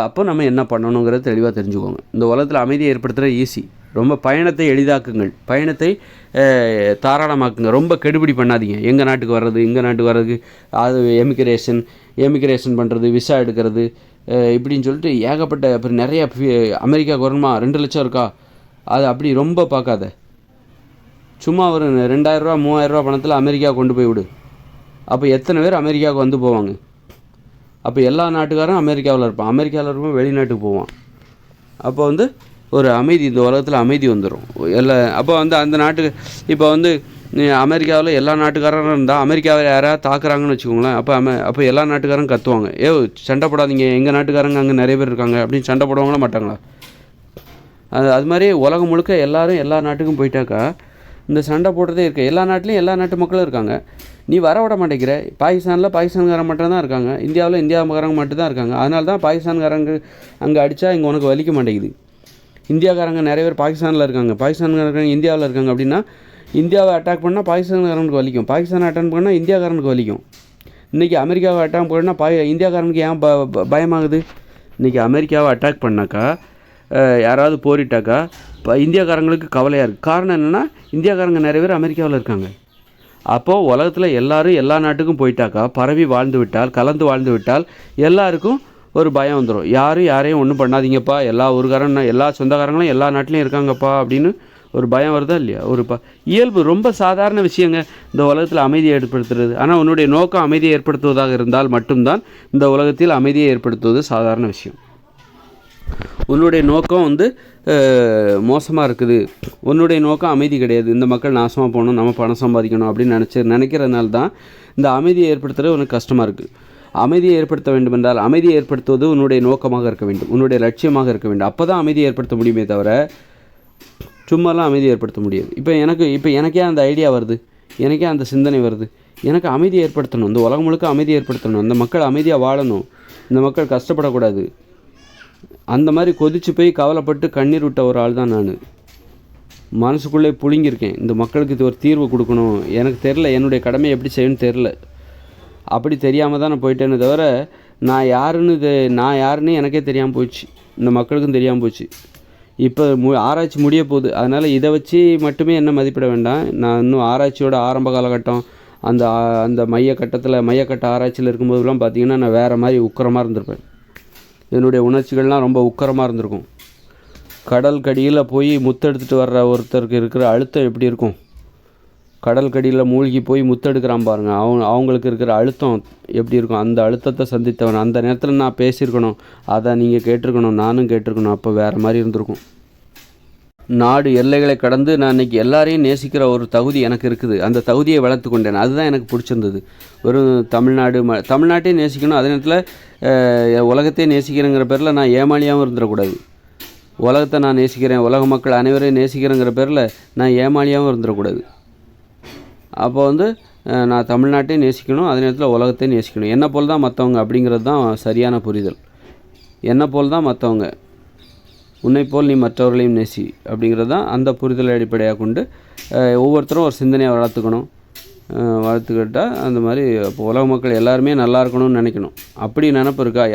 அப்போ நம்ம என்ன பண்ணணுங்கிறத தெளிவாக தெரிஞ்சுக்கோங்க. இந்த உலகத்தில் அமைதியை ஏற்படுத்துகிற ஈஸி. ரொம்ப பயணத்தை எளிதாக்குங்கள், பயணத்தை தாராளமாக்குங்க, ரொம்ப கெடுபிடி பண்ணாதீங்க. எங்கள் நாட்டுக்கு வர்றதுக்கு அது எமிக்ரேஷன் பண்ணுறது, விசா எடுக்கிறது இப்படின்னு சொல்லிட்டு ஏகப்பட்ட அப்புறம் நிறைய அமெரிக்காவுக்கு வரணுமா 2 லட்சம் இருக்கா, அது அப்படி ரொம்ப பார்க்காத. சும்மா ஒரு 2,000 ரூபா 3,000 ரூபா பணத்தில் அமெரிக்கா கொண்டு போய் விடு. அப்போ எத்தனை பேர் அமெரிக்காவுக்கு வந்து போவாங்க. அப்போ எல்லா நாட்டுக்காரும் அமெரிக்காவில் இருப்பான், அமெரிக்காவில் இருப்பான் வெளிநாட்டுக்கு போவான். அப்போ வந்து ஒரு அமைதி, இந்த உலகத்தில் அமைதி வந்துடும். அப்போ வந்து அந்த நாட்டுக்கு இப்போ வந்து அமெரிக்காவில் எல்லா நாட்டுக்காரரும் இருந்தால் அமெரிக்காவை யாராவது தாக்குறாங்கன்னு வச்சுக்கோங்களேன், அப்போ எல்லா நாட்டுக்காரரும் கத்துவாங்க, சண்டை போடாதீங்க, எங்கள் நாட்டுக்காரங்க அங்கே நிறைய பேர் இருக்காங்க அப்படின்னு சண்டை போடுவாங்களா மாட்டாங்களா. அது மாதிரி உலகம் முழுக்க எல்லாரும் எல்லா நாட்டுக்கும் போயிட்டாக்கா இந்த சண்டை போடுறதே இருக்குது. எல்லா நாட்டிலையும் எல்லா நாட்டு மக்களும் இருக்காங்க. நீ வர விட மாட்டேங்கிற. பாகிஸ்தானில் பாகிஸ்தான்காரங்க மட்டும் தான் இருக்காங்க, இந்தியாவில் இந்தியாக்காரங்க மட்டும் தான் இருக்காங்க. அதனால தான் பாகிஸ்தான்காரங்க அங்கே அடித்தா இங்கே உனக்கு வலிக்க மாட்டேங்குது. இந்தியாக்காரங்க நிறைய பேர் பாகிஸ்தானில் இருக்காங்க, பாகிஸ்தான்காரங்க இந்தியாவில் இருக்காங்க. அப்படின்னா இந்தியாவை அட்டாக் பண்ணால் பாகிஸ்தான்காரனுக்கு வலிக்கும், பாகிஸ்தானை அட்டாக் பண்ணால் இந்தியாக்காரனுக்கு வலிக்கும். இன்றைக்கி அமெரிக்காவை அட்டாக் பண்ணால் இந்தியாக்காரனுக்கு ஏன் பயமாகுது? இன்றைக்கி அமெரிக்காவை அட்டாக் பண்ணாக்கா, யாராவது போரிட்டாக்கா இந்தியாக்காரங்களுக்கு கவலையாக இருக்குது. காரணம் என்னென்னா, இந்தியாக்காரங்க நிறைய பேர் அமெரிக்காவில் இருக்காங்க. அப்போது உலகத்தில் எல்லோரும் எல்லா நாட்டுக்கும் போயிட்டாக்கா, பரவி வாழ்ந்து விட்டால், கலந்து வாழ்ந்து விட்டால் எல்லாருக்கும் ஒரு பயம் வந்துடும். யாரையும் ஒன்றும் பண்ணாதீங்கப்பா, எல்லா ஊருக்காரன் எல்லா சொந்தக்காரங்களும் எல்லா நாட்டிலையும் இருக்காங்கப்பா அப்படின்னு ஒரு பயம் வருதா இல்லையா? இயல்பு, ரொம்ப சாதாரண விஷயங்க இந்த உலகத்தில் அமைதியை ஏற்படுத்துறது. ஆனால் உன்னுடைய நோக்கம் அமைதியை ஏற்படுத்துவதாக இருந்தால் மட்டும்தான் இந்த உலகத்தில் அமைதியை ஏற்படுத்துவது சாதாரண விஷயம். உன்னுடைய நோக்கம் மோசமாக இருக்குது, உன்னுடைய நோக்கம் அமைதி கிடையாது, இந்த மக்கள் நாசமாக போகணும், நம்ம பணம் சம்பாதிக்கணும் அப்படின்னு நினைக்கிறதுனால தான் இந்த அமைதியை ஏற்படுத்துறது உனக்கு கஷ்டமாக இருக்குது. அமைதியை ஏற்படுத்த வேண்டும் என்றால் அமைதியை ஏற்படுத்துவது உன்னுடைய நோக்கமாக இருக்க வேண்டும், உன்னுடைய லட்சியமாக இருக்க வேண்டும். அப்போ தான் அமைதியை ஏற்படுத்த முடியுமே தவிர சும்மாலாம் அமைதியை ஏற்படுத்த முடியாது. இப்போ எனக்கே அந்த ஐடியா வருது, எனக்கே அந்த சிந்தனை வருது, எனக்கு அமைதியை ஏற்படுத்தணும், இந்த உலகம் முழுக்க அமைதியை ஏற்படுத்தணும், இந்த மக்கள் அமைதியாக வாழணும், இந்த மக்கள் கஷ்டப்படக்கூடாது. அந்த மாதிரி கொதிச்சு போய் கவலைப்பட்டு கண்ணீர் விட்ட ஒரு ஆள் தான் நான். மனசுக்குள்ளே புழுங்கியிருக்கேன், இந்த மக்களுக்கு இது ஒரு தீர்வு கொடுக்கணும். எனக்கு தெரில, என்னுடைய கடமையை எப்படி செய்யணும்னு தெரில. அப்படி தெரியாமல் தான் நான் போயிட்டேன்னு தவிர நான் யாருன்னு எனக்கே தெரியாமல் போச்சு, இந்த மக்களுக்கும் தெரியாமல் போச்சு. இப்போ ஆராய்ச்சி முடிய போகுது. அதனால் இதை வச்சு மட்டுமே என்ன மதிப்பிட வேண்டாம். நான் இன்னும் ஆராய்ச்சியோட ஆரம்ப காலகட்டம், அந்த மையக்கட்ட ஆராய்ச்சியில் இருக்கும்போதெல்லாம் பார்த்திங்கன்னா நான் வேறு மாதிரி உக்கிரமாக இருந்திருப்பேன். என்னுடைய உணர்ச்சிகள்லாம் ரொம்ப உக்கரமாக இருந்திருக்கும். கடல் கடியில் போய் முத்தெடுத்துட்டு வர்ற ஒருத்தருக்கு இருக்கிற அழுத்தம் எப்படி இருக்கும்? கடல் கடியில் மூழ்கி போய் முத்தெடுக்கிறான் பாருங்கள், அவங்களுக்கு இருக்கிற அழுத்தம் எப்படி இருக்கும்? அந்த அழுத்தத்தை சந்தித்தவன் அந்த நேரத்தில் நான் பேசியிருக்கணும், அதை நீங்கள் கேட்டிருக்கணும், நானும் கேட்டிருக்கணும். அப்போ வேறு மாதிரி இருந்திருக்கும். நாடு எல்லைகளை கடந்து நான் இன்றைக்கி எல்லாரையும் நேசிக்கிற ஒரு தகுதி எனக்கு இருக்குது. அந்த தகுதியை வளர்த்து கொண்டேன். அதுதான் எனக்கு பிடிச்சிருந்தது. வெறும் தமிழ்நாட்டையும் நேசிக்கணும், அதே நேரத்தில் உலகத்தையே நேசிக்கிறேங்கிற பேரில் நான் ஏமாளியாகவும் இருந்துடக்கூடாது. உலகத்தை நான் நேசிக்கிறேன், உலக மக்கள் அனைவரையும் நேசிக்கிறேங்கிற பேரில் நான் ஏமாளியாகவும் இருந்துடக்கூடாது. அப்போ நான் தமிழ்நாட்டையும் நேசிக்கணும், அதே நேரத்தில் உலகத்தையும் நேசிக்கணும். என்னை போல் தான் மற்றவங்க அப்படிங்கிறது தான் சரியான புரிதல். என்னை போல் தான் மற்றவங்க, உன்னை போல் நீ மற்றவர்களையும் நேசி அப்படிங்கிறது தான் அந்த புரிதலை அடிப்படையாக கொண்டு ஒவ்வொருத்தரும் ஒரு சிந்தனையை வளர்த்துக்கிட்டால் அந்த மாதிரி இப்போ உலக மக்கள் எல்லாருமே நல்லா இருக்கணும்னு நினைக்கணும். அப்படி நினப்பு இருக்கா?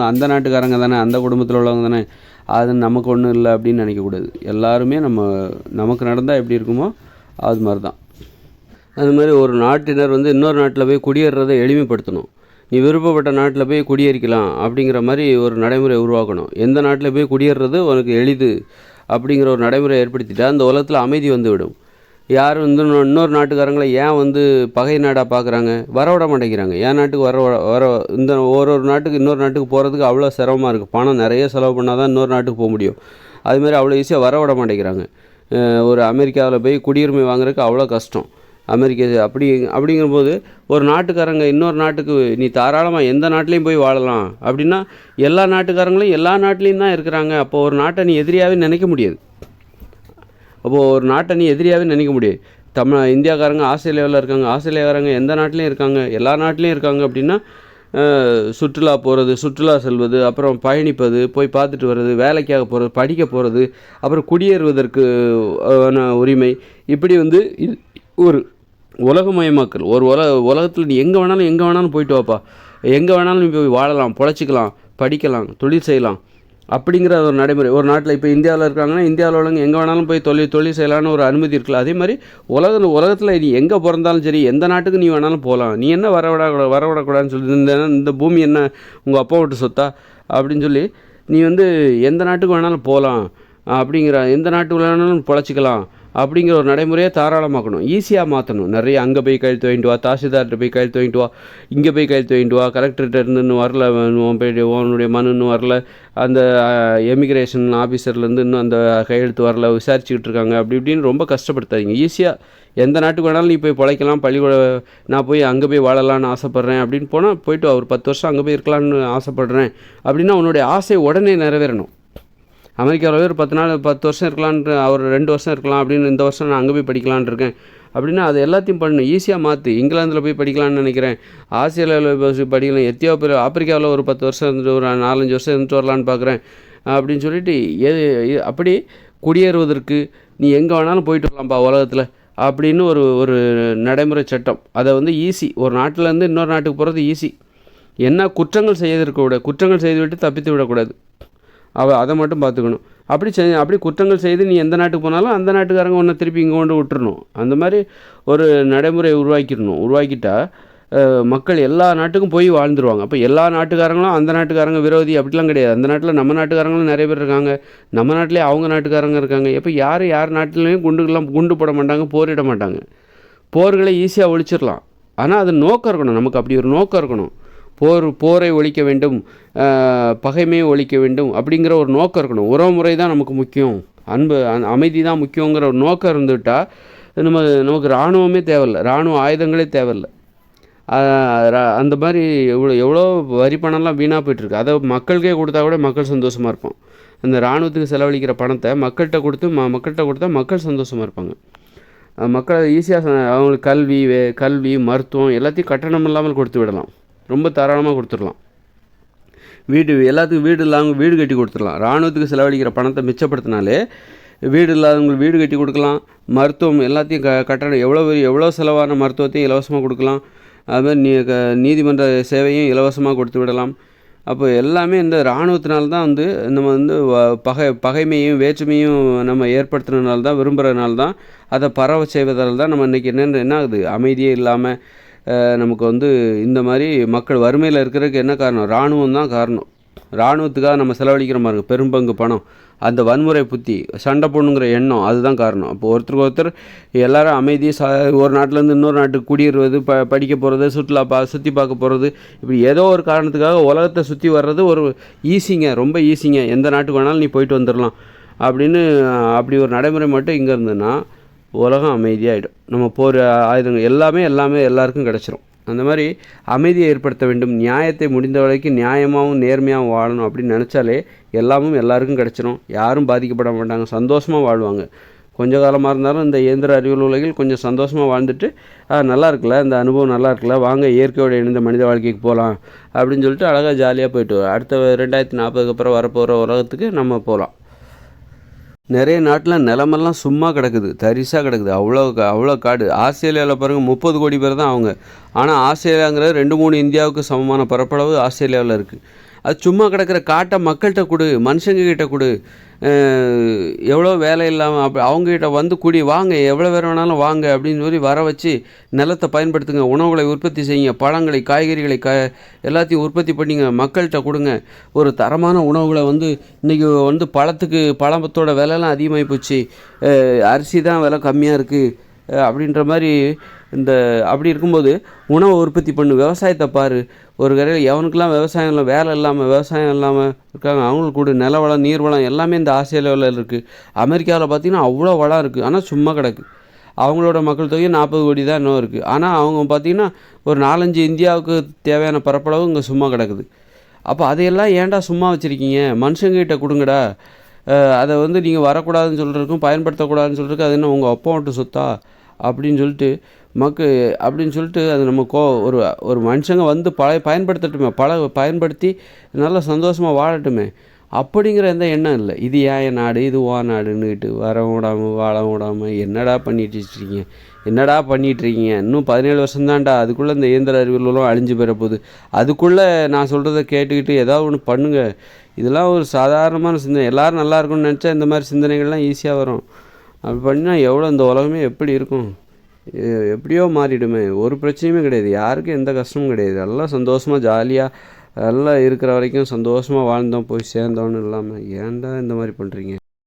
அந்த நாட்டுக்காரங்க தானே, அந்த குடும்பத்தில் உள்ளவங்க தானே, அது நமக்கு ஒன்றும் இல்லை அப்படின்னு நினைக்கக்கூடாது. எல்லாருமே நமக்கு நடந்தால் எப்படி இருக்குமோ அது மாதிரி தான். அது மாதிரி ஒரு நாட்டினர் இன்னொரு நாட்டில் போய் குடியேறதை எளிமைப்படுத்தணும். நீ விருப்பப்பட்ட நாட்டில் போய் குடியேறிக்கலாம் அப்படிங்கிற மாதிரி ஒரு நடைமுறை உருவாக்கணும். எந்த நாட்டில் போய் குடியேறது உனக்கு எளிது அப்படிங்கிற ஒரு நடைமுறை ஏற்படுத்திட்டா அந்த உலகத்தில் அமைதி வந்துவிடும். யாரும் இன்னொரு நாட்டுக்காரங்களை ஏன் பகை நாடாக பார்க்குறாங்க, வரவிட மாட்டேங்கிறாங்க. என் நாட்டுக்கு இந்த ஒரு நாட்டுக்கு இன்னொரு நாட்டுக்கு போகிறதுக்கு அவ்வளோ சிரமமாக இருக்குது. பணம் நிறைய செலவு பண்ணால் தான் இன்னொரு நாட்டுக்கு போக முடியும். அதுமாதிரி அவ்வளோ ஈஸியாக வரவிட மாட்டேங்கிறாங்க. ஒரு அமெரிக்காவில் போய் குடியுரிமை வாங்குறதுக்கு அவ்வளோ கஷ்டம். அப்படிங்கும்போது ஒரு நாட்டுக்காரங்க இன்னொரு நாட்டுக்கு நீ தாராளமாக எந்த நாட்டிலையும் போய் வாழலாம் அப்படின்னா எல்லா நாட்டுக்காரங்களும் எல்லா நாட்டிலையும் தான் இருக்கிறாங்க. அப்போ ஒரு நாட்டை நீ எதிரியாகவே நினைக்க முடியாது. இந்தியாக்காரங்க ஆஸ்திரேலியாவில் இருக்காங்க, ஆஸ்திரேலியாக்காரங்க எந்த நாட்டிலையும் இருக்காங்க, எல்லா நாட்டிலையும் இருக்காங்க. அப்படின்னா சுற்றுலா செல்வது, அப்புறம் பயணிப்பது, போய் பார்த்துட்டு வர்றது, வேலைக்காக போகிறது, படிக்க போகிறது, அப்புறம் குடியேறுவதற்கு உரிமை, இப்படி ஒரு உலகமயமாக்கல். ஒரு உலகத்தில் நீ எங்கே வேணாலும் போயிட்டு வாப்பா, எங்கே வேணாலும் நீ போய் வாழலாம், பொழைச்சிக்கலாம், படிக்கலாம், தொழில் செய்யலாம் அப்படிங்கிற ஒரு நடைமுறை. ஒரு நாட்டில் இப்போ இந்தியாவில் இருக்காங்கன்னா இந்தியாவில் உள்ளவங்க எங்கே வேணாலும் போய் தொழில் செய்யலான்னு ஒரு அனுமதி இருக்கலாம். அதே மாதிரி உலகத்தில் நீ எங்கே பிறந்தாலும் சரி, எந்த நாட்டுக்கு நீ வேணாலும் போகலாம். நீ என்ன வரவிடக்கூடாதுன்னு சொல்லி இந்த பூமி என்ன உங்கள் அப்பா விட்டு சொத்தா அப்படின்னு சொல்லி நீ எந்த நாட்டுக்கு வேணாலும் போகலாம் அப்படிங்கிற, எந்த நாட்டுக்கு வேணாலும் பொழைச்சிக்கலாம் அப்படிங்கிற ஒரு நடைமுறையை தாராளமாக்கணும், ஈஸியாக மாற்றணும். நிறைய அங்கே போய் கையெழுத்து வாங்கிட்டு வா, தாசில்தார்கிட்ட போய் கையெழுத்து வாங்கிட்டு வா, இங்கே போய் கையெழுத்து வாங்கிட்டு வா, கலெக்டர்கிட்ட இன்னும் வரல, உன்னுடைய மனு இன்னும் வரல, அந்த எமிக்ரேஷன் ஆஃபீஸர்லேருந்து இன்னும் அந்த கையெழுத்து வரல, விசாரிச்சுக்கிட்டு இருக்காங்க. அப்படி இப்படின்னு ரொம்ப கஷ்டப்படுத்தாதீங்க. ஈஸியாக எந்த நாட்டுக்கு வேணாலும் நீ போய் பிழைக்கலாம், நான் போய் அங்கே போய் வாழலான்னு ஆசைப்பட்றேன் அப்படின்னு போயிட்டு ஒரு 10 வருஷம் அங்கே போய் இருக்கலான்னு ஆசைப்பட்றேன் அப்படின்னா உன்னுடைய ஆசை உடனே நிறைவேறணும். அமெரிக்காவில் ஒரு 10 வருஷம் இருக்கலான்ட்டு, ஒரு 2 வருஷம் இருக்கலாம் அப்படின்னு, இந்த வருஷம் நான் அங்கே போய் படிக்கலான்னு இருக்கேன் அப்படின்னா அது எல்லாத்தையும் பண்ணு, ஈஸியாக மாற்று. இங்கிலாந்தில் போய் படிக்கலான்னு நினைக்கிறேன், ஆஸ்திரேலியாவில் போய் படிக்கலாம், எத்தியோப்பியா, ஆப்பிரிக்காவில் ஒரு 10 வருஷம் இருந்துட்டு ஒரு 4-5 வருஷம் இருந்துட்டு வரலான்னு பார்க்குறேன் அப்படின்னு சொல்லிட்டு அப்படி குடியேறுவதற்கு நீ எங்கே வேணாலும் போயிட்டு வரலாம்ப்பா உலகத்தில் அப்படின்னு ஒரு ஒரு நடைமுறை சட்டம். அதை வந்து ஈஸி, ஒரு நாட்டிலேருந்து இன்னொரு நாட்டுக்கு போகிறது ஈஸி. என்ன குற்றங்கள் குற்றங்கள் செய்துவிட்டு தப்பித்து விடக்கூடாது, அதை மட்டும் பார்த்துக்கணும். அப்படி குற்றங்கள் செய்து நீ எந்த நாட்டுக்கு போனாலும் அந்த நாட்டுக்காரங்க ஒன்றை திருப்பி இங்கே கொண்டு விட்டுறணும். அந்த மாதிரி ஒரு நடைமுறை உருவாக்கிட்டா மக்கள் எல்லா நாட்டுக்கும் போய் வாழ்ந்துருவாங்க. அப்போ எல்லா நாட்டுக்காரங்களும் அந்த நாட்டுக்காரங்க விரோதி அப்படிலாம் கிடையாது. அந்த நாட்டில் நம்ம நாட்டுக்காரங்களும் நிறைய பேர் இருக்காங்க, நம்ம நாட்டிலே அவங்க நாட்டுக்காரங்க இருக்காங்க. எப்போ யார் நாட்டிலையும் குண்டு போட மாட்டாங்க, போரிட மாட்டாங்க. போர்களை ஈஸியாக ஒழிச்சிடலாம். ஆனால் அது நோக்கம் இருக்கணும், நமக்கு அப்படி ஒரு நோக்கம் இருக்கணும். போரை ஒழிக்க வேண்டும், பகைமையை ஒழிக்க வேண்டும் அப்படிங்கிற ஒரு நோக்கம் இருக்கணும். உறவுமுறை தான் நமக்கு முக்கியம், அமைதி தான் முக்கியங்கிற ஒரு நோக்கம் இருந்துவிட்டால் நமக்கு இராணுவமே தேவையில்லை, இராணுவ ஆயுதங்களே தேவையில்லை. அந்த மாதிரி எவ்வளோ வரி பணம்லாம் வீணாக போய்ட்டுருக்கு. அதை மக்களுக்கே கொடுத்தா கூட மக்கள் சந்தோஷமாக இருப்போம். அந்த இராணுவத்துக்கு செலவழிக்கிற பணத்தை மக்கள்கிட்ட கொடுத்தா மக்கள் சந்தோஷமாக இருப்பாங்க. மக்கள் ஈஸியாக அவங்களுக்கு கல்வி மருத்துவம் எல்லாத்தையும் கட்டணம் இல்லாமல் கொடுத்து விடலாம், ரொம்ப தாராளமாக கொடுத்துடலாம். எல்லாத்துக்கும் வீடு இல்லாதவங்க வீடு கட்டி கொடுத்துடலாம். இராணுவத்துக்கு செலவழிக்கிற பணத்தை மிச்சப்படுத்தினாலே வீடு இல்லாதவங்களுக்கு வீடு கட்டி கொடுக்கலாம். மருத்துவம் எல்லாத்தையும் கட்டணம் எவ்வளோ செலவான மருத்துவத்தையும் இலவசமாக கொடுக்கலாம். அதுமாதிரி நீதிமன்ற சேவையும் இலவசமாக கொடுத்து விடலாம். அப்போ எல்லாமே இந்த இராணுவத்தினால்தான் நம்ம பகைமையும் வேற்றுமையும் நம்ம ஏற்படுத்துறதுனால தான், விரும்புகிறதுனால தான், அதை பரவ செய்வதால் தான் நம்ம இன்றைக்கி என்ன ஆகுது, அமைதியே இல்லாமல் நமக்கு இந்த மாதிரி மக்கள் வறுமையில் இருக்கிறதுக்கு என்ன காரணம், இராணுவம் தான் காரணம். இராணுவத்துக்காக நம்ம செலவழிக்கிற மாதிரி பெரும்பங்கு பணம், அந்த வன்முறை புத்தி, சண்டை போடணுங்கிற எண்ணம், அதுதான் காரணம். அப்போ ஒருத்தர் எல்லோரும் அமைதியாக ஒரு நாட்டிலேருந்து இன்னொரு நாட்டுக்கு குடியேறுவது, படிக்க போகிறது, சுற்றி பார்க்க போகிறது, இப்படி ஏதோ ஒரு காரணத்துக்காக உலகத்தை சுற்றி வர்றது ஒரு ரொம்ப ஈஸிங்க, எந்த நாட்டுக்கு வேணாலும் நீ போயிட்டு வந்துடலாம் அப்படின்னு. அப்படி ஒரு நடைமுறை மட்டும் இங்கே இருந்ததுன்னா உலகம் அமைதியாகிடும். நம்ம போர் ஆயுதங்கள் எல்லாமே எல்லாருக்கும் கிடச்சிரும். அந்த மாதிரி அமைதியை ஏற்படுத்த வேண்டும், நியாயத்தை முடிந்த வரைக்கும் நியாயமாகவும் நேர்மையாகவும் வாழணும் அப்படின்னு நினச்சாலே எல்லாருக்கும் கிடச்சிரும். யாரும் பாதிக்கப்பட மாட்டாங்க, சந்தோஷமாக வாழ்வாங்க. கொஞ்ச காலமாக இருந்தாலும் இந்த இயந்திர அறிவியல் உலகில் கொஞ்சம் சந்தோஷமாக வாழ்ந்துட்டு நல்லா இருக்குல்ல, இந்த அனுபவம் நல்லா இருக்குல்ல, வாங்க இயற்கையோடு இணைந்த மனித வாழ்க்கைக்கு போகலாம் அப்படின்னு சொல்லிட்டு அழகாக ஜாலியாக போயிட்டு அடுத்த 2040 அப்புறம் வரப்போகிற உலகத்துக்கு நம்ம போகலாம். நிறைய நாட்டில் நிலமெல்லாம் சும்மா கிடக்குது, தரிசாக கிடக்குது, அவ்வளோ காடு. ஆஸ்திரேலியாவில் பாருங்கள் 30 கோடி பேர் தான் அவங்க. ஆனால் ஆஸ்திரேலியாங்கிறது 2-3 இந்தியாவுக்கு சமமான பரப்பளவு ஆஸ்திரேலியாவில் இருக்குது. அது சும்மா கிடக்கிற காட்டை மக்கள்கிட்ட கொடு, மனுஷங்கக்கிட்ட கொடு. எவ்வளோ வேலை இல்லாமல் அவங்ககிட்ட வாங்க, எவ்வளோ பேர் வேணாலும் வாங்க அப்படின்னு சொல்லி வர வச்சு நிலத்தை பயன்படுத்துங்க, உணவுகளை உற்பத்தி செய்யுங்க, பழங்களை காய்கறிகளை எல்லாத்தையும் உற்பத்தி பண்ணிங்க, மக்கள்கிட்ட கொடுங்க. ஒரு தரமான உணவுகளை இன்றைக்கி பழத்தோட விலைலாம் அதிகமாகி போச்சு, அரிசி தான் விலை கம்மியாக இருக்குது அப்படின்ற மாதிரி. அப்படி இருக்கும்போது உணவை உற்பத்தி பண்ணு, விவசாயத்தை பாரு. ஒரு கரையில் எவனுக்கெல்லாம் வேலை இல்லாமல் விவசாயம் இல்லாமல் இருக்காங்க அவங்களுக்கு கூட நிலவளம் நீர்வளம் எல்லாமே இந்த ஆஸ்திரேலியாவில் இருக்குது. அமெரிக்காவில் பார்த்திங்கன்னா அவ்வளோ வளம் இருக்குது, ஆனால் சும்மா கிடக்கு. அவங்களோட மக்கள் தொகை 40 கோடி தான் இன்னும் இருக்குது. ஆனால் அவங்க பார்த்திங்கன்னா ஒரு 4-5 இந்தியாவுக்கு தேவையான பரப்பளவு இங்கே சும்மா கிடக்குது. அப்போ அதையெல்லாம் ஏன்டா சும்மா வச்சுருக்கீங்க, மனுஷங்கிட்ட கொடுங்கடா. அதை நீங்கள் வரக்கூடாதுன்னு சொல்கிறதுக்கும் பயன்படுத்தக்கூடாதுன்னு சொல்கிறதுக்கு அது என்ன உங்கள் அப்பா மட்டும் சொத்தா அப்படின்னு சொல்லிட்டு அது நம்ம ஒரு மனுஷங்க பயன்படுத்தட்டுமே, பயன்படுத்தி நல்லா சந்தோஷமாக வாழட்டுமே அப்படிங்கிற எந்த எண்ணம் இல்லை. இது ஏன் நாடு, இது நாடுன்னுக்கிட்டு வர விடாமல் வாழ விடாமல் என்னடா பண்ணிட்டுருக்கீங்க. இன்னும் 17 வருஷம்தான்டா, அதுக்குள்ளே இந்த இயந்திர அறிவியலும் அழிஞ்சு பெறப்போகுது. அதுக்குள்ளே நான் சொல்கிறத கேட்டுக்கிட்டு ஏதாவது ஒன்று பண்ணுங்கள். இதெல்லாம் ஒரு சாதாரணமான சிந்தனை. எல்லோரும் நல்லா இருக்கும்னு நினச்சா இந்த மாதிரி சிந்தனைகள்லாம் ஈஸியாக வரும். அப்படி பண்ணால் எவ்வளோ இந்த உலகமே எப்படி இருக்கும், எப்படியோ மாறிடுமே. ஒரு பிரச்சனையுமே கிடையாது, யாருக்கும் எந்த கஷ்டமும் கிடையாது. எல்லாம் சந்தோஷமாக ஜாலியாக எல்லாம் இருக்கிற வரைக்கும் சந்தோஷமாக வாழ்ந்தோம், போய் சேர்ந்தோன்னு இல்லாமல் ஏன்டா இந்த மாதிரி பண்ணுறீங்க.